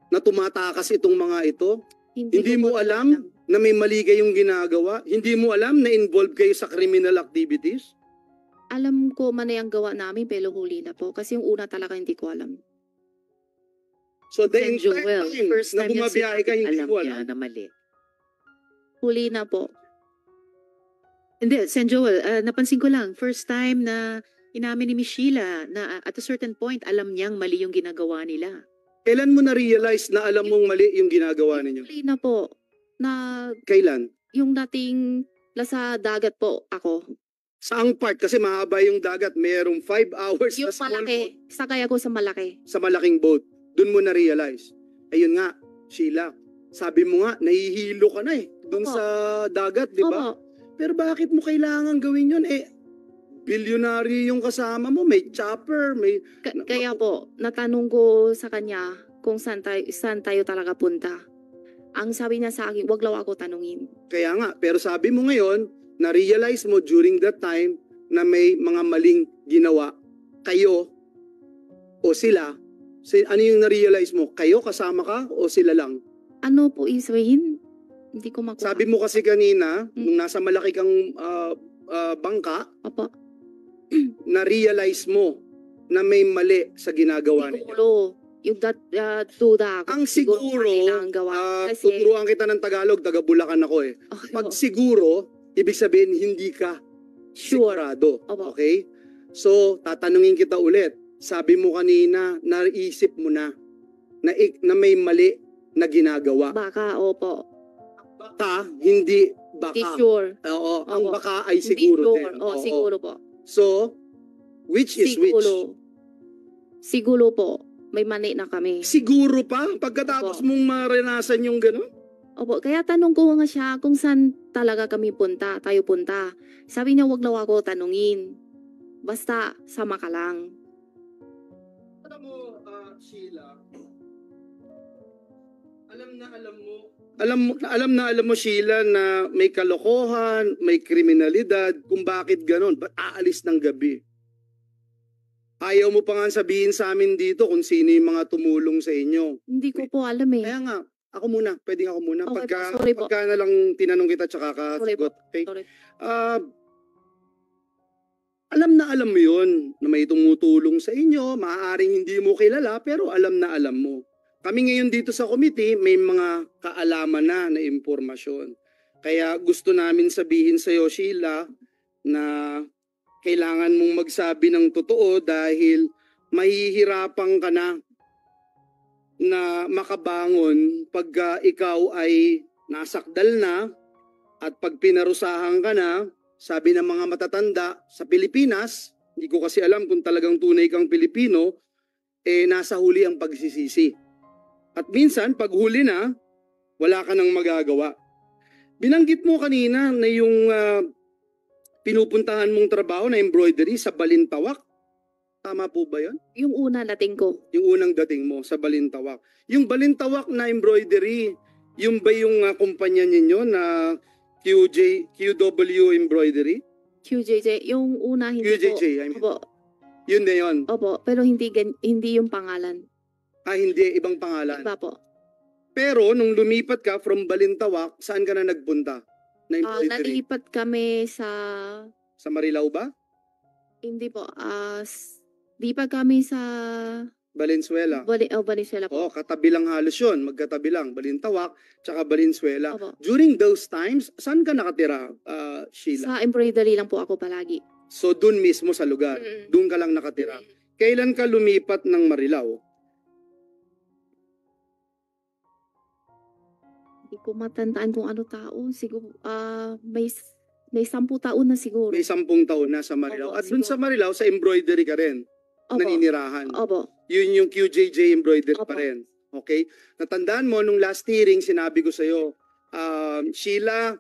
na tumatakas itong mga ito. Hindi ko mo po alam na may mali kayong ginagawa. Hindi mo alam na involved kayo sa criminal activities. Alam ko man na yung gawa namin, pero huli na po. Kasi yung una talaga hindi ko alam. So the Sen entire Joel, time first na time niya bumabiyahe ka, hindi alam mo niya alam. na mali. Huli na po. Hindi, Sen Joel, napansin ko lang, first time na inamin ni Miss Sheila na at a certain point, alam niyang mali yung ginagawa nila. Kailan mo na-realize na alam mong mali yung ginagawa ninyo? Huli na po. Na Kailan? yung dating nasa dagat po ako. Saang part? Kasi mahaba yung dagat. Mayroong 5 hours Yung na small boat malaki. Sakay ako sa malaki. sa malaking boat. Doon mo na-realize. Ayun nga, Sheila. Sabi mo nga, nahihilo ka na doon Opo. sa dagat, di ba? Opo. Pero bakit mo kailangan gawin yun? Bilyonaryo yung kasama mo. May chopper, may... Kaya po, natanong ko sa kanya kung saan tayo talaga punta. Ang sabi niya sa akin, wag lang ako tanungin. Kaya nga, pero sabi mo ngayon, na-realize mo during that time na may mga maling ginawa. Kayo o sila. Ano yung na-realize mo? Kayo kasama ka o sila lang? Ano po isabihin? Hindi ko makuha. Sabi mo kasi kanina, nung nasa malaki kang bangka, Opo. na-realize mo na may mali sa ginagawa ninyo. Siguro, yung duda ako. Ang siguro, mali na ang gawa. Kasi, tuturuan kita ng Tagalog, taga Bulacan ako okay Pag po. siguro, ibig sabihin hindi ka Sure. sigurado. Opo. Okay? So, tatanungin kita ulit. Sabi mo kanina, naisip mo na may mali na ginagawa. Baka, opo. Baka, hindi baka. Hindi sure. Oo, ang Opo. baka ay Hindi siguro sure. din. Oo, siguro po. So, which is which? Siguro. Siguro po. May mani na kami. Siguro pa? Pagkatapos Opo. mong maranasan yung gano'n? Opo, kaya tanong ko nga siya kung saan talaga kami tayo punta. Sabi niya, wag daw ako tanungin. Basta, sama ka lang. Alam mo, Sheila, alam na alam mo alam mo Sheila na may kalokohan, may kriminalidad, kung bakit ganon, ba't aalis ng gabi? Ayaw mo pa nga sabihin sa amin dito kung sino yung mga tumulong sa inyo. Hindi ko po alam eh. Kaya nga, ako muna, pwedeng ako muna. Okay po, sorry po. Pagka na lang tinanong kita tsaka Sorry po. kasagot. Okay? Sorry. Alam na alam mo yun na may tumutulong sa inyo, maaaring hindi mo kilala pero alam na alam mo. Kami ngayon dito sa committee may mga kaalaman na impormasyon. Kaya gusto namin sabihin sa iyo Sheila na kailangan mong magsabi ng totoo dahil mahihirapan ka na makabangon pagka ikaw ay nasakdal na at pag pinarusahan ka na. Sabi ng mga matatanda sa Pilipinas, hindi ko kasi alam kung talagang tunay kang Pilipino, nasa huli ang pagsisisi. At minsan, pag huli na, wala ka nang magagawa. Binanggit mo kanina na yung pinupuntahan mong trabaho na embroidery sa Balintawak. Tama po ba yun? Yung una dating ko. Yung unang dating mo sa Balintawak. Yung Balintawak na embroidery, yung ba yung kumpanya ninyo na QW Embroidery? QJJ. Yung una hindi QJJ, ko. I mean. Opo. Yun na yun. Opo. Pero hindi yung pangalan. Hindi, ibang pangalan. Iba po. Pero nung lumipat ka from Balintawak, saan ka na nagpunta? Na embroidery? Nalipat kami sa... Sa Marilao ba? Hindi po. Lipat kami sa... Valenzuela. Valenzuela po. Katabi lang halos yun. Magkatabi lang. Balintawak, tsaka Valenzuela. Opo. During those times, saan ka nakatira, Sheila? Sa embroidery lang po ako palagi. So, dun mismo sa lugar. Dun ka lang nakatira. Kailan ka lumipat ng Marilao? Hindi ko matandaan kung ano tao. Siguro, may 10 taon na siguro. May 10 taon na sa Marilao. Opo, At dun siguro. sa Marilao, sa embroidery ka rin. Opo. Naninirahan. Opo. Yun yung QJJ embroidery Opo. pa rin. Okay? Natandaan mo, nung last hearing, sinabi ko sa'yo, Sheila,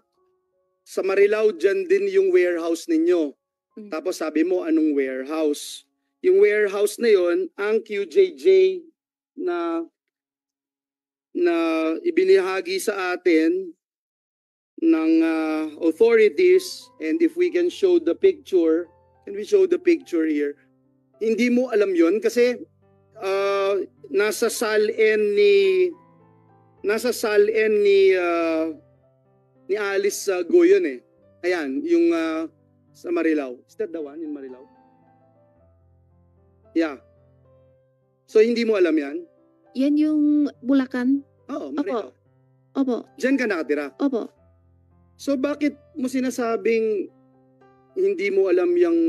sa Marilao, dyan din yung warehouse ninyo. Tapos sabi mo, anong warehouse? Yung warehouse na yon, ang QJJ na ibinahagi sa atin ng authorities, and if we can show the picture, can we show the picture here? Hindi mo alam yon kasi nasa SALN ni Alice Go yun eh. Ayan, yung sa Marilao. Is that the one in Marilao? Yeah. So hindi mo alam yan? Yan yung Bulacan? Oo, Marilao. Opo. Diyan ka nakatira? Opo. So bakit mo sinasabing hindi mo alam yung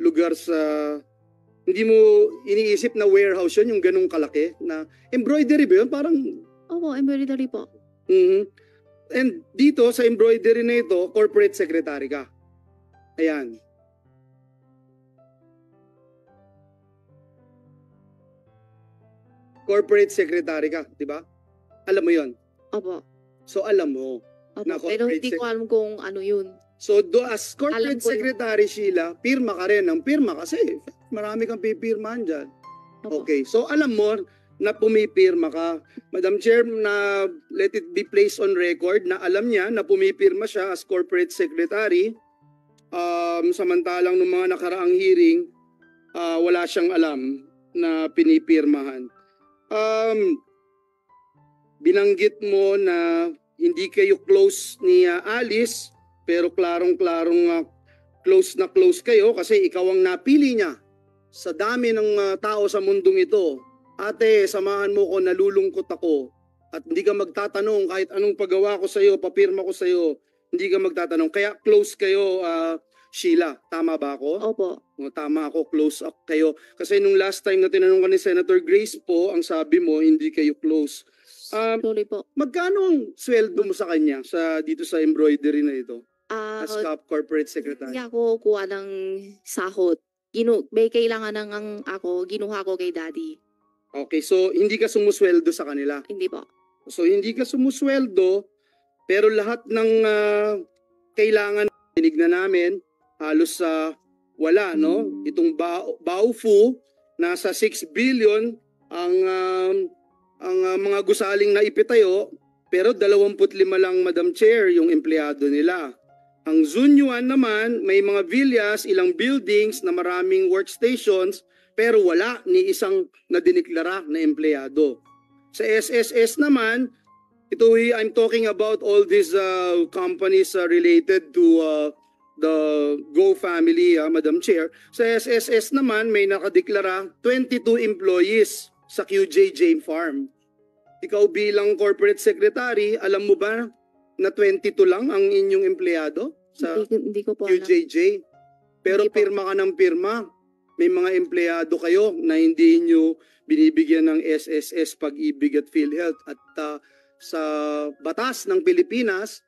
lugar sa... Hindi mo iniisip na warehouse yun, yung ganung kalaki na embroidery ba yun? Parang... Opo, embroidery po. And dito sa embroidery na ito, corporate secretary ka. Ayan. Corporate secretary ka, di ba? Alam mo yon? Opo. So alam mo. Opo. Na Pero corporate hindi ko alam kung ano yun. So as corporate Alam ko yun. secretary Sheila, pirma ka rin ng pirma kasi marami kang pipirmahan dyan. Opo. Okay, so alam mo na pumipirma ka. Madam Chair, na let it be placed on record na alam niya na pumipirma siya as corporate secretary. Samantalang nung mga nakaraang hearing, wala siyang alam na pinipirmahan. Binanggit mo na hindi kayo close ni Alice, pero klarong-klarong close na close kayo kasi ikaw ang napili niya sa dami ng tao sa mundong ito. Ate, samahan mo ko, nalulungkot ako. At hindi ka magtatanong kahit anong paggawa ko sa iyo, papirma ko sa iyo, hindi ka magtatanong. Kaya close kayo, Sheila. Tama ba ako? Opo. Tama ako, close up kayo. Kasi nung last time na tinanong ka ni Senator Grace po, ang sabi mo, hindi kayo close. Sorry po. Magkano ang sweldo mo sa kanya dito sa embroidery na ito? As corporate secretary. Hindi ako kuha ng sahod. May kailangan ng ako, ginuha ko kay daddy. Okay, so hindi ka sumusweldo sa kanila? Hindi po. So hindi ka sumusweldo, pero lahat ng kailangan tinignan namin, halos wala, no? Itong Baofu, nasa 6 billion ang mga gusaling na ipitayo, Pero 25 lang, Madam Chair, yung empleyado nila. Ang Zunyuan naman, may mga villas, ilang buildings na maraming workstations, pero wala ni isang nadiniklara na empleyado. Sa SSS naman, I'm talking about all these companies related to the Go family, Madam Chair. Sa SSS naman, may nakadeklara 22 employees sa QJJ Farm. Ikaw bilang corporate secretary, alam mo ba na 22 lang ang inyong empleyado sa Hindi ko po alam. QJJ? Pero Hindi po. pirma ka ng pirma. May mga empleyado kayo na hindi nyo binibigyan ng SSS, Pag-ibig at PhilHealth. At sa batas ng Pilipinas,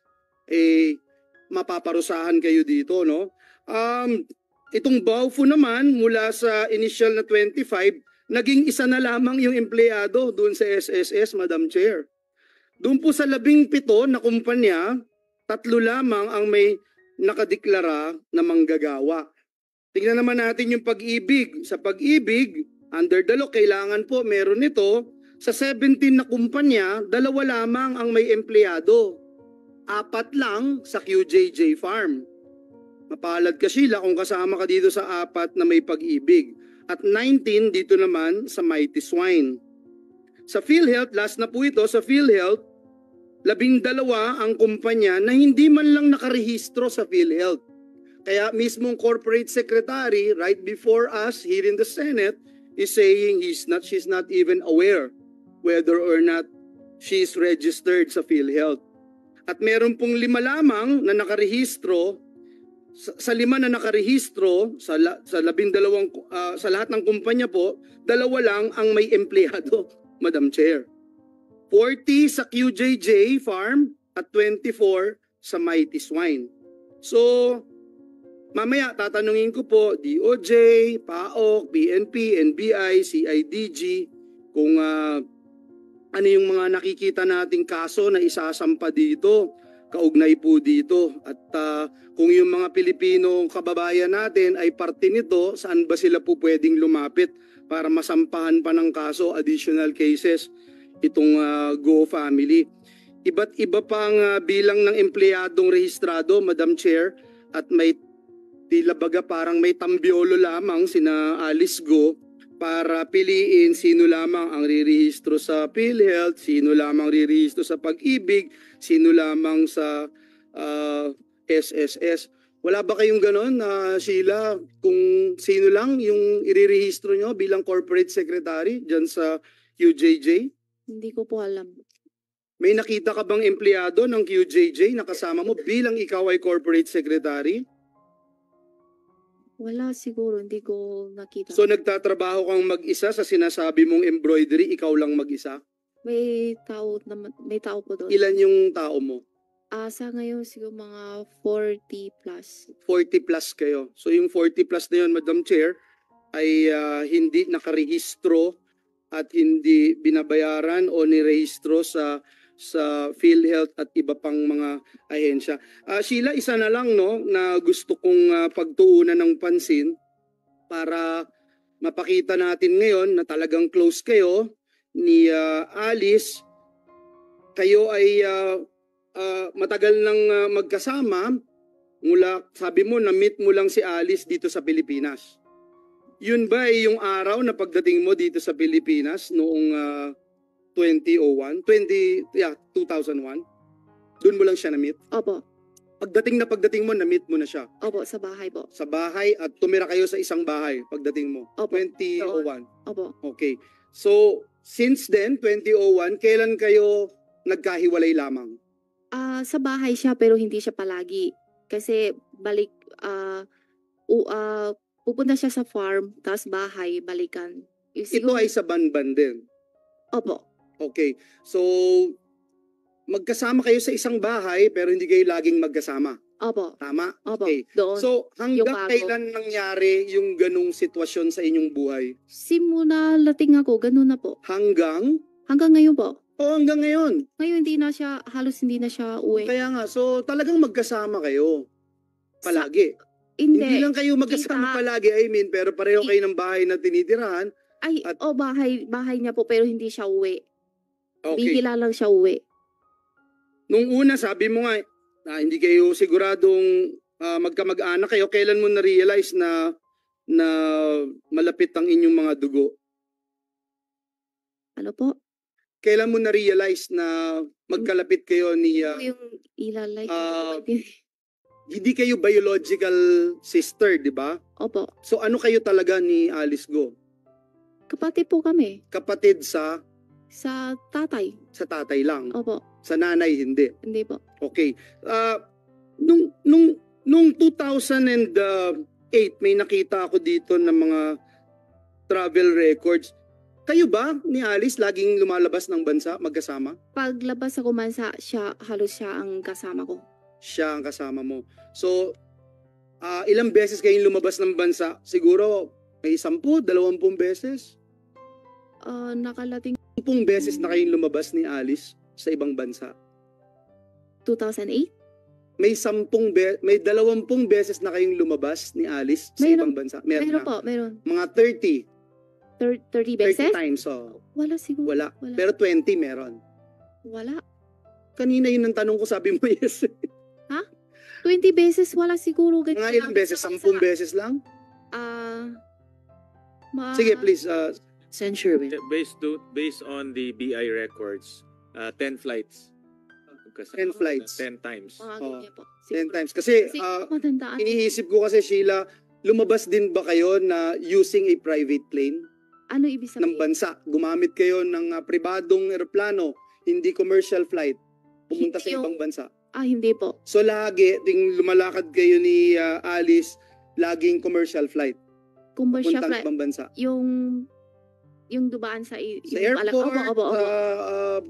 mapaparusahan kayo dito, no? Itong BAUFO naman, mula sa initial na 25, naging isa na lamang yung empleyado doon sa SSS, Madam Chair. Doon po sa 17 na kumpanya, 3 lamang ang may nakadeklara na manggagawa. Tingnan naman natin yung Pag-ibig. Sa Pag-ibig, under the law, kailangan po meron nito. Sa 17 na kumpanya, 2 lamang ang may empleyado. 4 lang sa QJJ Farm. Mapalad ka, Sheila, kung kasama ka dito sa 4 na may Pag-ibig. At 19 dito naman sa Mighty Swine. Sa PhilHealth, last na po ito, sa PhilHealth, 12 ang kumpanya na hindi man lang nakarehistro sa PhilHealth. Kaya mismong corporate secretary right before us here in the Senate is saying she's not even aware whether or not she's registered sa PhilHealth. At meron pong 5 lamang na nakarehistro. Sa 5 na nakarehistro sa 12 sa lahat ng kumpanya po, 2 lang ang may empleyado, Madam Chair. 40 sa QJJ Farm at 24 sa Mighty Swine. So, mamaya tatanungin ko po DOJ, PAOK, PNP, NBI, CIDG kung ano yung mga nakikita nating kaso na isasampa dito, kaugnay po dito. At kung yung mga Pilipino kababayan natin ay parte nito, saan ba sila po pwedeng lumapit para masampahan pa ng kaso, additional cases, itong Go family. Iba't iba pang bilang ng empleyadong rehistrado, Madam Chair, at may tila baga parang may tambiolo lamang sina Alice Go para piliin sino lamang ang rirehistro sa PhilHealth, sino lamang rirehistro sa Pag-ibig, sino lamang sa SSS. Wala ba kayong ganon, Sheila, kung sino lang yung irirehistro nyo bilang corporate secretary dyan sa QJJ? Hindi ko po alam. May nakita ka bang empleyado ng QJJ na kasama mo bilang ikaw ay corporate secretary? Wala siguro, hindi ko nakita. So nagtatrabaho kang mag-isa sa sinasabi mong embroidery, ikaw lang mag-isa? May tao po doon. Ilan yung tao mo? Sa ngayon siguro mga 40 plus. 40 plus kayo. So yung 40 plus na yun, Madam Chair, ay hindi nakarehistro at hindi binabayaran o nirehistro sa PhilHealth at iba pang mga ahensya. Sheila, isa na lang no na gusto kong pagtuunan ng pansin para mapakita natin ngayon na talagang close kayo ni Alice. Kayo ay matagal nang magkasama mula, sabi mo, na-meet mo lang si Alice dito sa Pilipinas. Yun ba ay yung araw na pagdating mo dito sa Pilipinas noong 2001? 2001? Doon mo lang siya na-meet? Opo. Pagdating mo, na-meet mo na siya? Opo, sa bahay po. Sa bahay at tumira kayo sa isang bahay pagdating mo? Opo. 2001? Opo. Okay. So, since then, 2001, kailan kayo nagkahiwalay lamang? Sa bahay siya pero hindi siya palagi. Kasi pupunta siya sa farm, tapos bahay, balikan. Ito ay sa Banban din? Opo. Okay. So, magkasama kayo sa isang bahay pero hindi kayo laging magkasama? Opo. Tama? Opo. Okay. Doon. So, hanggang bago. kailan nangyari yung ganung sitwasyon sa inyong buhay? Simula lating ako, ganun na po. Hanggang ngayon po. hanggang ngayon. Ngayon halos hindi na siya uwi. Kaya nga, so talagang magkasama kayo palagi. Hindi lang kayo magkasama palagi, I mean, pero pareho kayo ng bahay na tinitirahan. Bahay niya po pero hindi siya uwi. Okay. Bihila lang siya uwi. nung una sabi mo nga na hindi kayo siguradong magkamag-anak kayo, kailan mo na-realize na malapit ang inyong mga dugo? Ano po? Kailan mo na-realize na magkalapit kayo ni Yung ilalay ah, hindi kayo biological sister, di ba? Opo. So ano kayo talaga ni Alice Go? Kapatid po kami. Kapatid sa Tatay. tatay lang. Opo. Sa nanay hindi. Hindi po. Okay. Nung 2008 may nakita ako dito ng mga travel records. Kayo ba ni Alice laging lumalabas ng bansa magkasama? Paglabas ako bansa, halos siya ang kasama ko. Siya ang kasama mo. So, ilang beses kayong lumabas ng bansa? Siguro may 10, 20 beses? Nakalating 10 beses na kayong lumabas ni Alice sa ibang bansa. 2008? May 20 beses na kayong lumabas ni Alice sa Meron. ibang bansa. Meron Meron na. po, meron. Mga 30. 30 beses? 30 times, oh. Wala siguro. Wala. Pero 20 meron. Wala. Kanina yun ang tanong ko, sabi mo yes. 20 beses wala siguro. Mga ilang beses? 10 beses lang? Sige, please. Sen. Sherwin. Based on the BI records, 10 flights. 10 flights. 10 times. Mga Oh, ganyan po. 10 times. Kasi, Matandaan. iniisip ko kasi, Sheila, lumabas din ba kayo na using a private plane Ano ibig ng sabihin? bansa? Gumamit kayo ng pribadong eroplano, hindi commercial flight, pumunta sa Hindi ibang bansa. Hindi po. So lagi, ting lumalakad kayo ni Alice, laging commercial flight, Commercial puntang flight. ibang bansa. Yung dubaan sa Sa airport, Opo.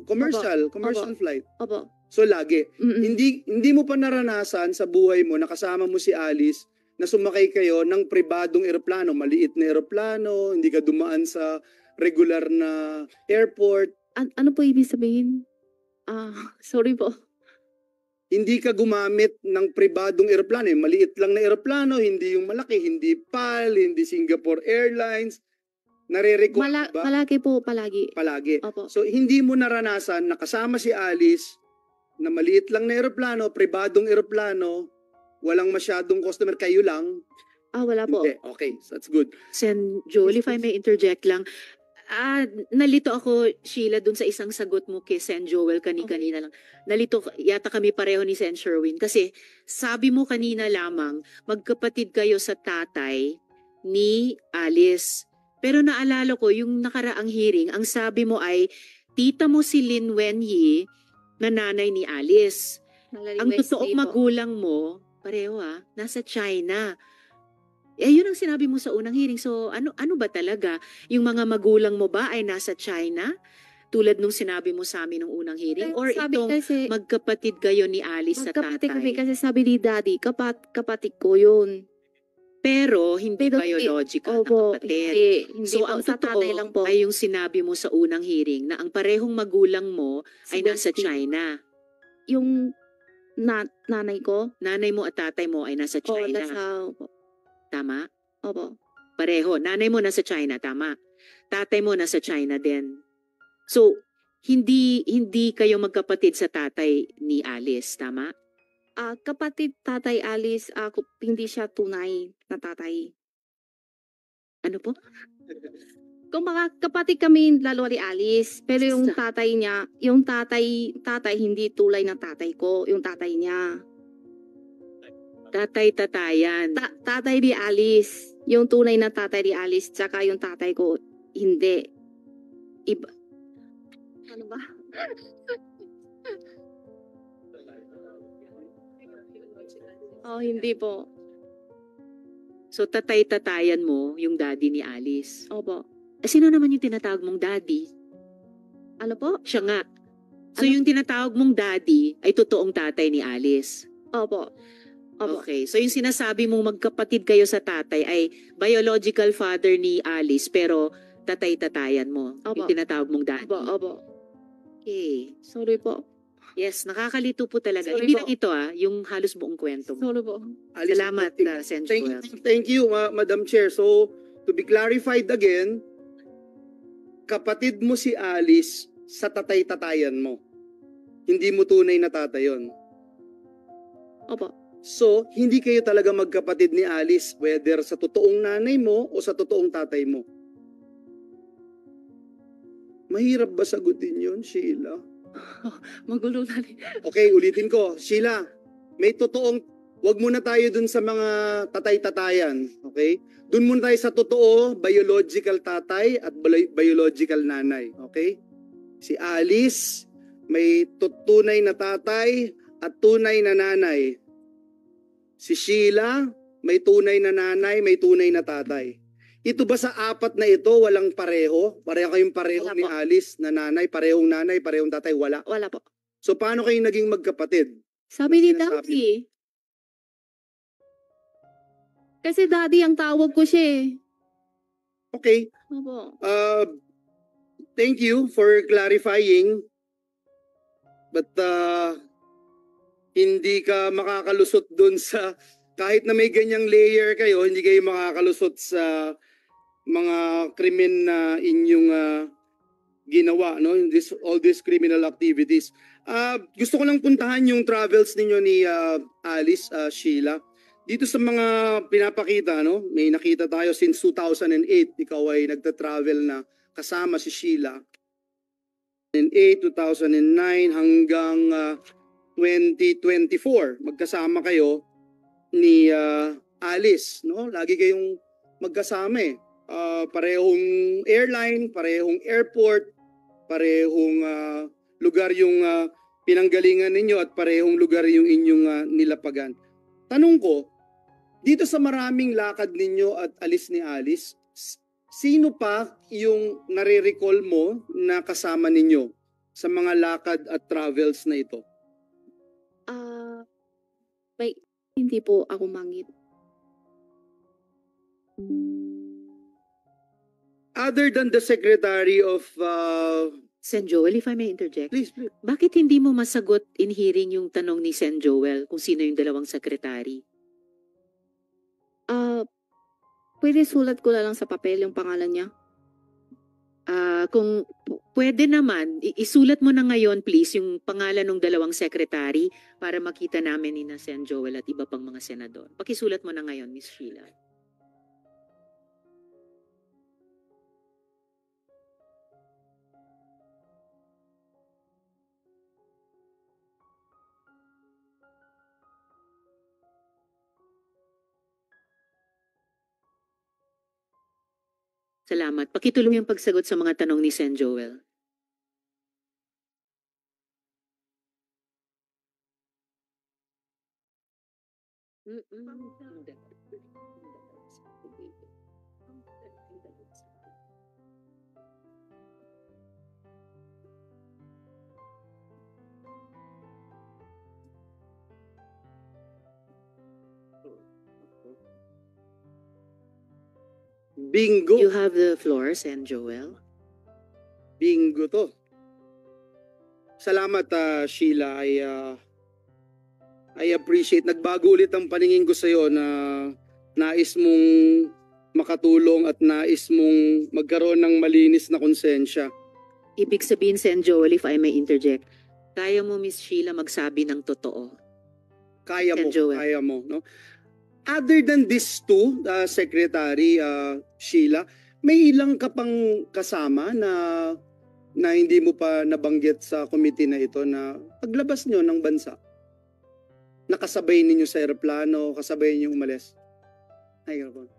commercial Opo. flight. Opo. So lagi. Mm-mm. Hindi mo pa naranasan sa buhay mo na kasama mo si Alice na sumakay kayo ng pribadong eroplano, maliit na eroplano, hindi ka dumaan sa regular na airport, Ano po ibig sabihin? Sorry po. hindi ka gumamit ng pribadong eroplano, maliit lang na eroplano, hindi yung malaki, hindi PAL, hindi Singapore Airlines. Nare-record ba? Malaki po palagi. Palagi. Opo. So hindi mo naranasan na kasama si Alice na maliit lang na eroplano, pribadong eroplano, walang masyadong customer, kayo lang. Wala po. Hindi. Okay, so that's good. Sen. Joel, if I may interject lang, nalito ako, Sheila, dun sa isang sagot mo kay Sen. Joel kanina lang. Nalito yata kami pareho ni Sen. Sherwin kasi sabi mo kanina lamang, magkapatid kayo sa tatay ni Alice. Pero naalala ko, yung nakaraang hearing, ang sabi mo ay, tita mo si Lin Wenyi na nanay ni Alice. Ang totoong magulang mo, pareho nasa China. Yun ang sinabi mo sa unang hearing. So, ano ba talaga? Yung mga magulang mo ba ay nasa China? Tulad nung sinabi mo sa amin nung unang hearing? Or itong magkapatid kayo ni Alice sa magkapatid kami tatay? kasi sabi ni Daddy, kapatid ko yun. Pero hindi Pero biological na Opo, kapatid. hindi So, po, ang sa tatay totoo lang po. ay yung sinabi mo sa unang hearing na ang parehong magulang mo ay nasa China. Yung nanay ko, Nanay mo at tatay mo ay nasa China. opo. Tama? Opo. Pareho. Nanay mo nasa China, tama. Tatay mo nasa China din. So, hindi kayo magkapatid sa tatay ni Alice, tama? Kapatid tatay Alice, hindi siya tunay na tatay. Ano po? Kung mga kapatid kami lalo ni Alice, pero yung tatay niya, yung tatay hindi tulay ng tatay ko, yung tatay niya. Tatay-tatayan. Tatay ni Alice, yung tunay na tatay ni Alice, tsaka yung tatay ko, hindi. Iba. Ano ba? Hindi po. So, tatay-tatayan mo yung daddy ni Alice. Opo. Sino naman yung tinatawag mong daddy? Ano po? Siya nga. So, Ano? yung tinatawag mong daddy ay totoong tatay ni Alice. Opo. Opo. Okay. So, yung sinasabi mong magkapatid kayo sa tatay ay biological father ni Alice pero tatay-tatayan mo. Opo. Yung tinatawag mong daddy. Opo. Okay. Sorry po. Yes, nakakalito po talaga. Sorry Hindi po. lang ito yung halos buong kwento mo. Sorry po. Alice, Salamat, Sen. Joel. Thank you, Madam Chair. So, to be clarified again, kapatid mo si Alice sa tatay-tatayan mo. Hindi mo tunay na tatay yun. Opo. So, hindi kayo talaga magkapatid ni Alice, whether sa totoong nanay mo o sa totoong tatay mo. Mahirap ba sagutin yun, Sheila? Magulo na rin. Okay, ulitin ko. Sheila, may totoong, wag muna tayo dun sa mga tatay-tatayan. Okay? Dun muna tayo sa totoo, biological tatay at biological nanay. Okay? Si Alice, may tunay na tatay at tunay na nanay. Si Sheila, may tunay na nanay, may tunay na tatay. Ito ba sa apat na ito, walang pareho? Pareho kayong pareho Wala ni po. Alice na nanay, parehong tatay, wala. Wala po. So paano kayo naging magkapatid? Sabi ni Sinasabi. Daddy. Kasi Daddy ang tawag ko siya eh. Okay, Opo. thank you for clarifying. But hindi ka makakalusot dun sa, kahit na may ganyang layer kayo, hindi kayo makakalusot sa mga krimen na inyong ginawa, no? All these criminal activities. Gusto ko lang puntahan yung travels ninyo ni Alice, Sheila. Dito sa mga pinapakita, no? May nakita tayo since 2008, ikaw ay nagta-travel na kasama si Sheila. 2008, 2009 hanggang 2024, magkasama kayo ni Alice, no? Lagi kayong magkasama eh. Parehong airline, parehong airport, parehong lugar yung pinanggalingan ninyo at parehong lugar yung inyong nilapagan. Tanong ko, dito sa maraming lakad ninyo at alis ni Alice, sino pa yung nare-recall mo na kasama ninyo sa mga lakad at travels na ito? Hindi po ako mangit. Other than the Secretary of... Sen Joel, if I may interject. please. Bakit hindi mo masagot in hearing yung tanong ni Sen Joel kung sino yung dalawang sekretary? Pwede sulat ko na lang sa papel yung pangalan niya. Kung pwede naman, isulat mo na ngayon please yung pangalan ng dalawang sekretary para makita namin ni na Sen Joel at iba pang mga senador. Pakisulat mo na ngayon, Miss Sheila. Salamat. Pakituloy yung pagsagot sa mga tanong ni Sen Joel. Bingo. You have the floor, Sen Joel. Bingo to. Salamat, Sheila. I appreciate. Nagbago ulit ang paningin ko sa'yo na nais mong makatulong at nais mong magkaroon ng malinis na konsensya. Ibig sabihin, Sen Joel, if I may interject, kaya mo, Miss Sheila, magsabi ng totoo. Kaya mo, Sen Joel. kaya mo. No? Other than these two, Secretary Sheila, may ilang ka pang kasama na hindi mo pa nabanggit sa committee na ito na paglabas nyo ng bansa? Nakasabay ninyo sa aeroplano, kasabay ninyo umalis?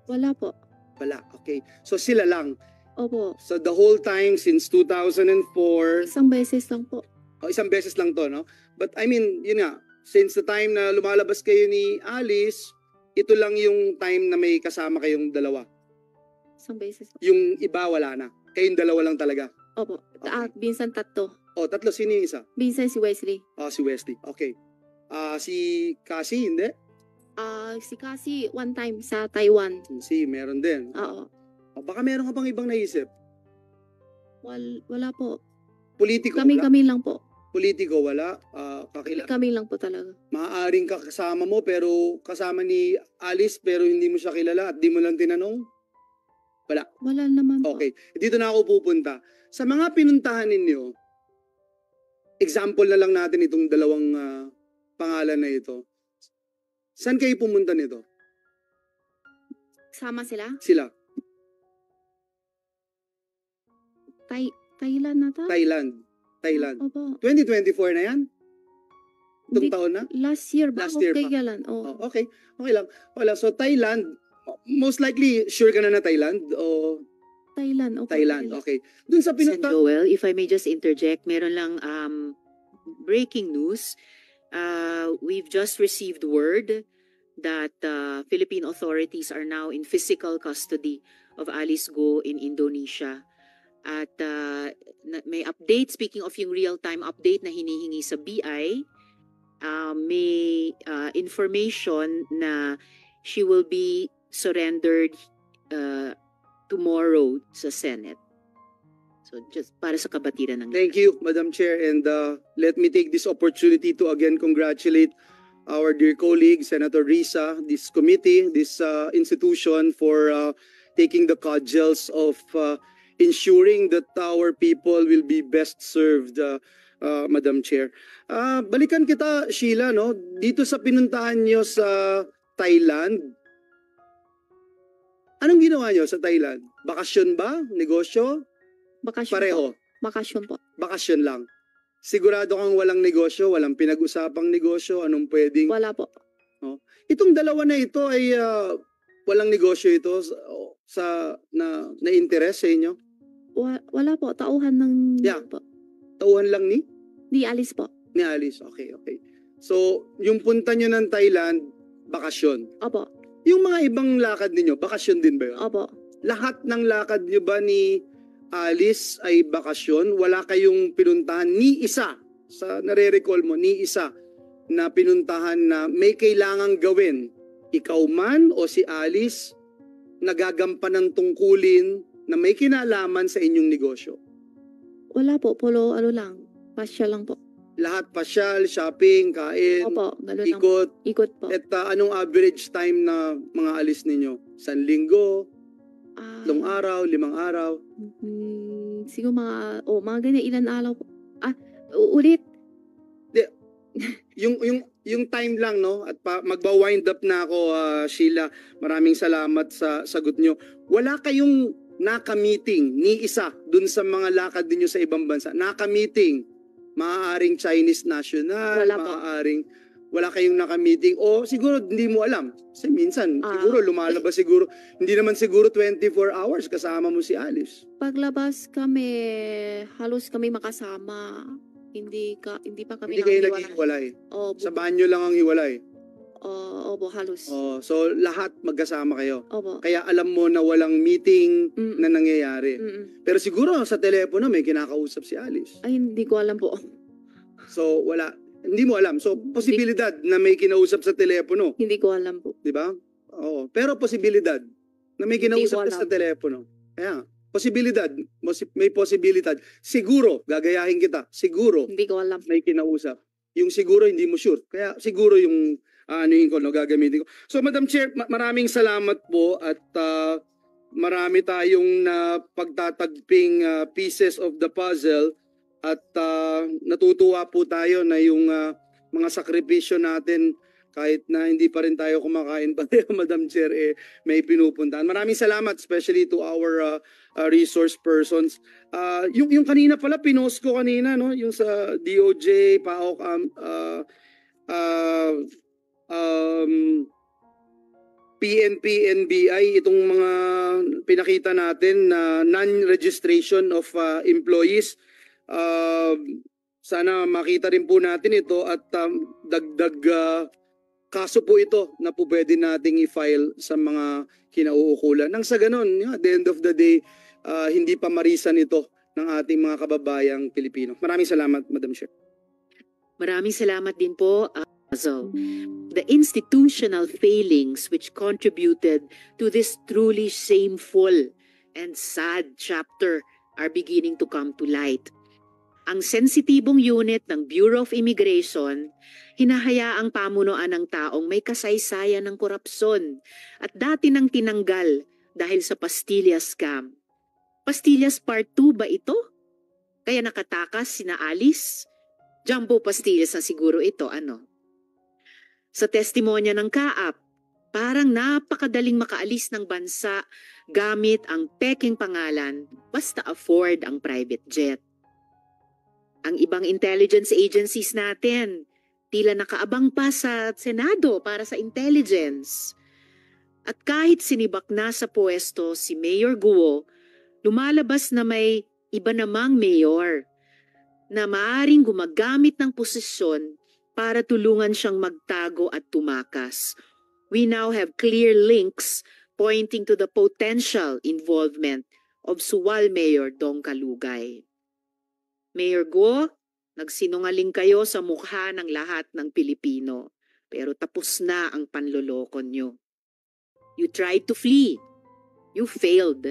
Wala po. Wala, okay. So sila lang. Opo. So the whole time since 2004, Isang beses lang po. isang beses lang to, no? But I mean, yun nga, since the time na lumalabas kayo ni Alice, ito lang yung time na may kasama kayong dalawa. Isang beses po. Yung iba wala na. Kayong dalawa lang talaga. Opo. Okay. Minsan tatlo. O, tatlo, sino yung isa? Minsan si Wesley. Si Wesley. Okay. Si Cassie, hindi? Si Cassie one time sa Taiwan. Si, meron din. Oo. Baka meron ka pang ibang naisip. Wala po. Politiko, wala? Kami lang po. Politiko, wala? Kami lang po talaga. Maaaring kasama mo pero kasama ni Alice pero hindi mo siya kilala at di mo lang tinanong? Wala naman po. Okay. Dito na ako pupunta. Sa mga pinuntahan ninyo, example na lang natin itong dalawang pangalan na ito. Saan kayo pumunta nito? Sama sila? Sila? Thailand na ta? Thailand. Opo. 2024 na yan? Itong Hindi- taon na? Last year ba? Last year pa. Kailan? Oh, okay. Okay lang. Wala. So Thailand, most likely sure ka na Thailand o Thailand. Opo, Thailand. Okay. Dun sa Sen. pinunta. Joel, if I may just interject, meron lang breaking news. We've just received word that Philippine authorities are now in physical custody of Alice Go in Indonesia. At may update, speaking of yung real-time update na hinihingi sa BI, may information na she will be surrendered tomorrow sa Senate. So just para sa kabatiran ng Thank you, Madam Chair. And let me take this opportunity to again congratulate our dear colleague, Senator Risa, this committee, this institution for taking the cudgels of ensuring that our people will be best served, Madam Chair. Balikan kita, Sheila, no? Dito sa pinuntahan nyo sa Thailand, anong ginawa nyo sa Thailand? Bakasyon ba? Negosyo? Bakasyon Pareho? po. Bakasyon po. Bakasyon lang. Sigurado kang walang negosyo, walang pinag-usapang negosyo, anong pwedeng... Wala po. Itong dalawa na ito ay walang negosyo ito na interest sa inyo? Wala po. Tauhan ng... Yeah. Po. Tauhan lang ni Alice po. Alice. Okay. So, yung punta nyo ng Thailand, bakasyon. Opo. Yung mga ibang lakad ninyo, bakasyon din ba yun? Opo. Lahat ng lakad nyo ba ni Alice ay bakasyon? Wala kayong pinuntahan ni isa, sa nare-recall mo, ni isa na pinuntahan na may kailangang gawin? Ikaw man o si Alice, nagagampan ng tungkulin na may kinalaman sa inyong negosyo? Wala po. Polo, lang. Pasya lang po. Lahat pasyal, shopping, kain, Opo. Ganun lang. ikot. Ikot po. At anong average time na mga alis ninyo? 1 linggo, 3 araw, 5 araw? Siguro mga ganyan, ilan araw po. Ulit. Yung time lang, no? At magba-wind up na ako, Sheila. Maraming salamat sa sagot nyo. Wala kayong naka-meeting ni isa dun sa mga lakad ninyo sa ibang bansa? Naka-meeting? Maaaring Chinese national? Wala po. Wala kayong naka-meeting? O siguro hindi mo alam. Kasi minsan, siguro lumalabas siguro. Hindi naman siguro 24 hours kasama mo si Alice. Paglabas kami, halos kami makasama. Hindi pa kami Hindi kayo nanghiwalay. naghiwalay. Opo. Sa banyo lang ang hiwalay. Opo, halos. So lahat magkasama kayo. Opo. Kaya alam mo na walang meeting na nangyayari. Pero siguro sa telepono may kinakausap si Alice. Ay, hindi ko alam po. So wala, hindi mo alam. So posibilidad na may kinausap sa telepono, Hindi ko alam po. 'di ba? Oo, pero posibilidad na may kinausap ka sa telepono. Kaya posibilidad, may posibilidad. Siguro, gagayahin kita. Siguro Hindi ko alam. may kinausap. Yung siguro hindi mo sure. Kaya siguro yung anuhin ko, no, gagamitin ko. So Madam Chair, maraming salamat po at marami tayong pagtatagping pieces of the puzzle at natutuwa po tayo na yung mga sakripisyo natin kahit na hindi pa rin tayo kumakain pa rin, Madam Chair, may pinupuntahan. Maraming salamat, especially to our resource persons. Yung kanina pala, pinost ko kanina, no? Yung sa DOJ, PAOK, PNP, NBI, itong mga pinakita natin na non-registration of employees. Sana makita rin po natin ito at dagdag kaso po ito na po pwede nating i-file sa mga kinauukulan. Nang sa ganun, at the end of the day, hindi pa marisan ito ng ating mga kababayang Pilipino. Maraming salamat, Madam Chair. Maraming salamat din po. So, the institutional failings which contributed to this truly shameful and sad chapter are beginning to come to light. Ang sensitibong unit ng Bureau of Immigration, hinahayaang pamunuan ng taong may kasaysayan ng korupsyon at dati nang tinanggal dahil sa Pastillas scam. Pastillas Part 2 ba ito? Kaya nakatakas sina Alice, Jumbo pastillas na siguro ito, ano? Sa testimonya ng kaap, parang napakadaling makaalis ng bansa gamit ang peking pangalan basta afford ang private jet. Ang ibang intelligence agencies natin, tila nakaabang pa sa Senado para sa intelligence. At kahit sinibak na sa pwesto si Mayor Guo, lumalabas na may iba namang mayor na maaaring gumagamit ng posisyon para tulungan siyang magtago at tumakas. We now have clear links pointing to the potential involvement of Suwal Mayor Dong Kalugay. Mayor Guo, nagsinungaling kayo sa mukha ng lahat ng Pilipino, pero tapos na ang panloloko nyo. You tried to flee. You failed.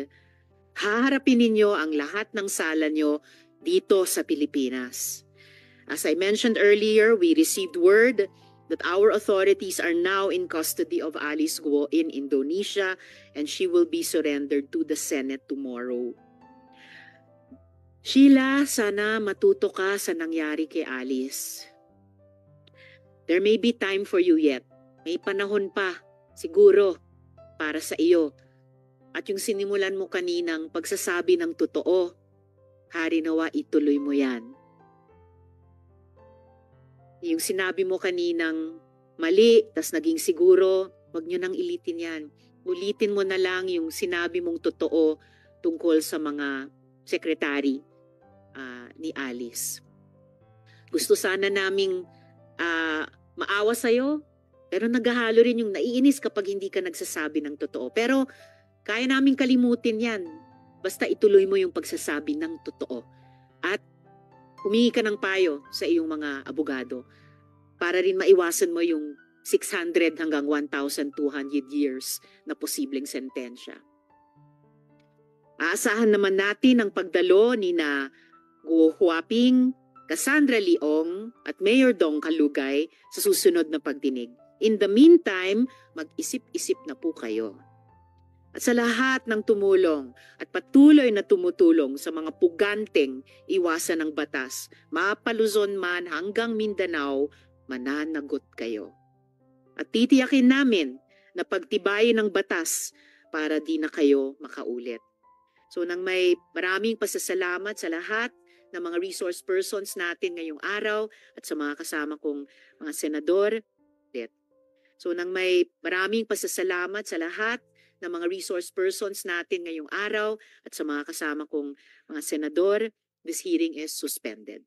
Haharapin ninyo ang lahat ng sala nyo dito sa Pilipinas. As I mentioned earlier, we received word that our authorities are now in custody of Alice Guo in Indonesia and she will be surrendered to the Senate tomorrow. Sheila, sana matuto ka sa nangyari kay Alice. There may be time for you yet. May panahon pa, siguro, para sa iyo. At yung sinimulan mo kaninang pagsasabi ng totoo, hari nawa ituloy mo yan. Yung sinabi mo kaninang mali, tas naging siguro, wag nyo nang ilitin yan. Ulitin mo na lang yung sinabi mong totoo tungkol sa mga sekretary ni Alice. Gusto sana naming maawa sa'yo, pero naghahalo rin yung naiinis kapag hindi ka nagsasabi ng totoo. Pero kaya naming kalimutin yan. Basta ituloy mo yung pagsasabi ng totoo. At humingi ka ng payo sa iyong mga abogado para rin maiwasan mo yung 600 hanggang 1,200 years na posibleng sentensya. Aasahan naman natin ang pagdalo ni na Guo Huaping, Cassandra Leong at Mayor Dong Kalugay sa susunod na pagdinig. In the meantime, mag-isip-isip na po kayo. At sa lahat ng tumulong at patuloy na tumutulong sa mga puganteng iwasan ng batas, mapa Luzon man hanggang Mindanao, mananagot kayo. At titiyakin namin na pagtibayin ng batas para di na kayo makaulit. So nang may maraming pasasalamat sa lahat ng mga resource persons natin ngayong araw at sa mga kasama kong mga senador. So nang may maraming pasasalamat sa lahat ng mga resource persons natin ngayong araw at sa mga kasama kong mga senador, this hearing is suspended.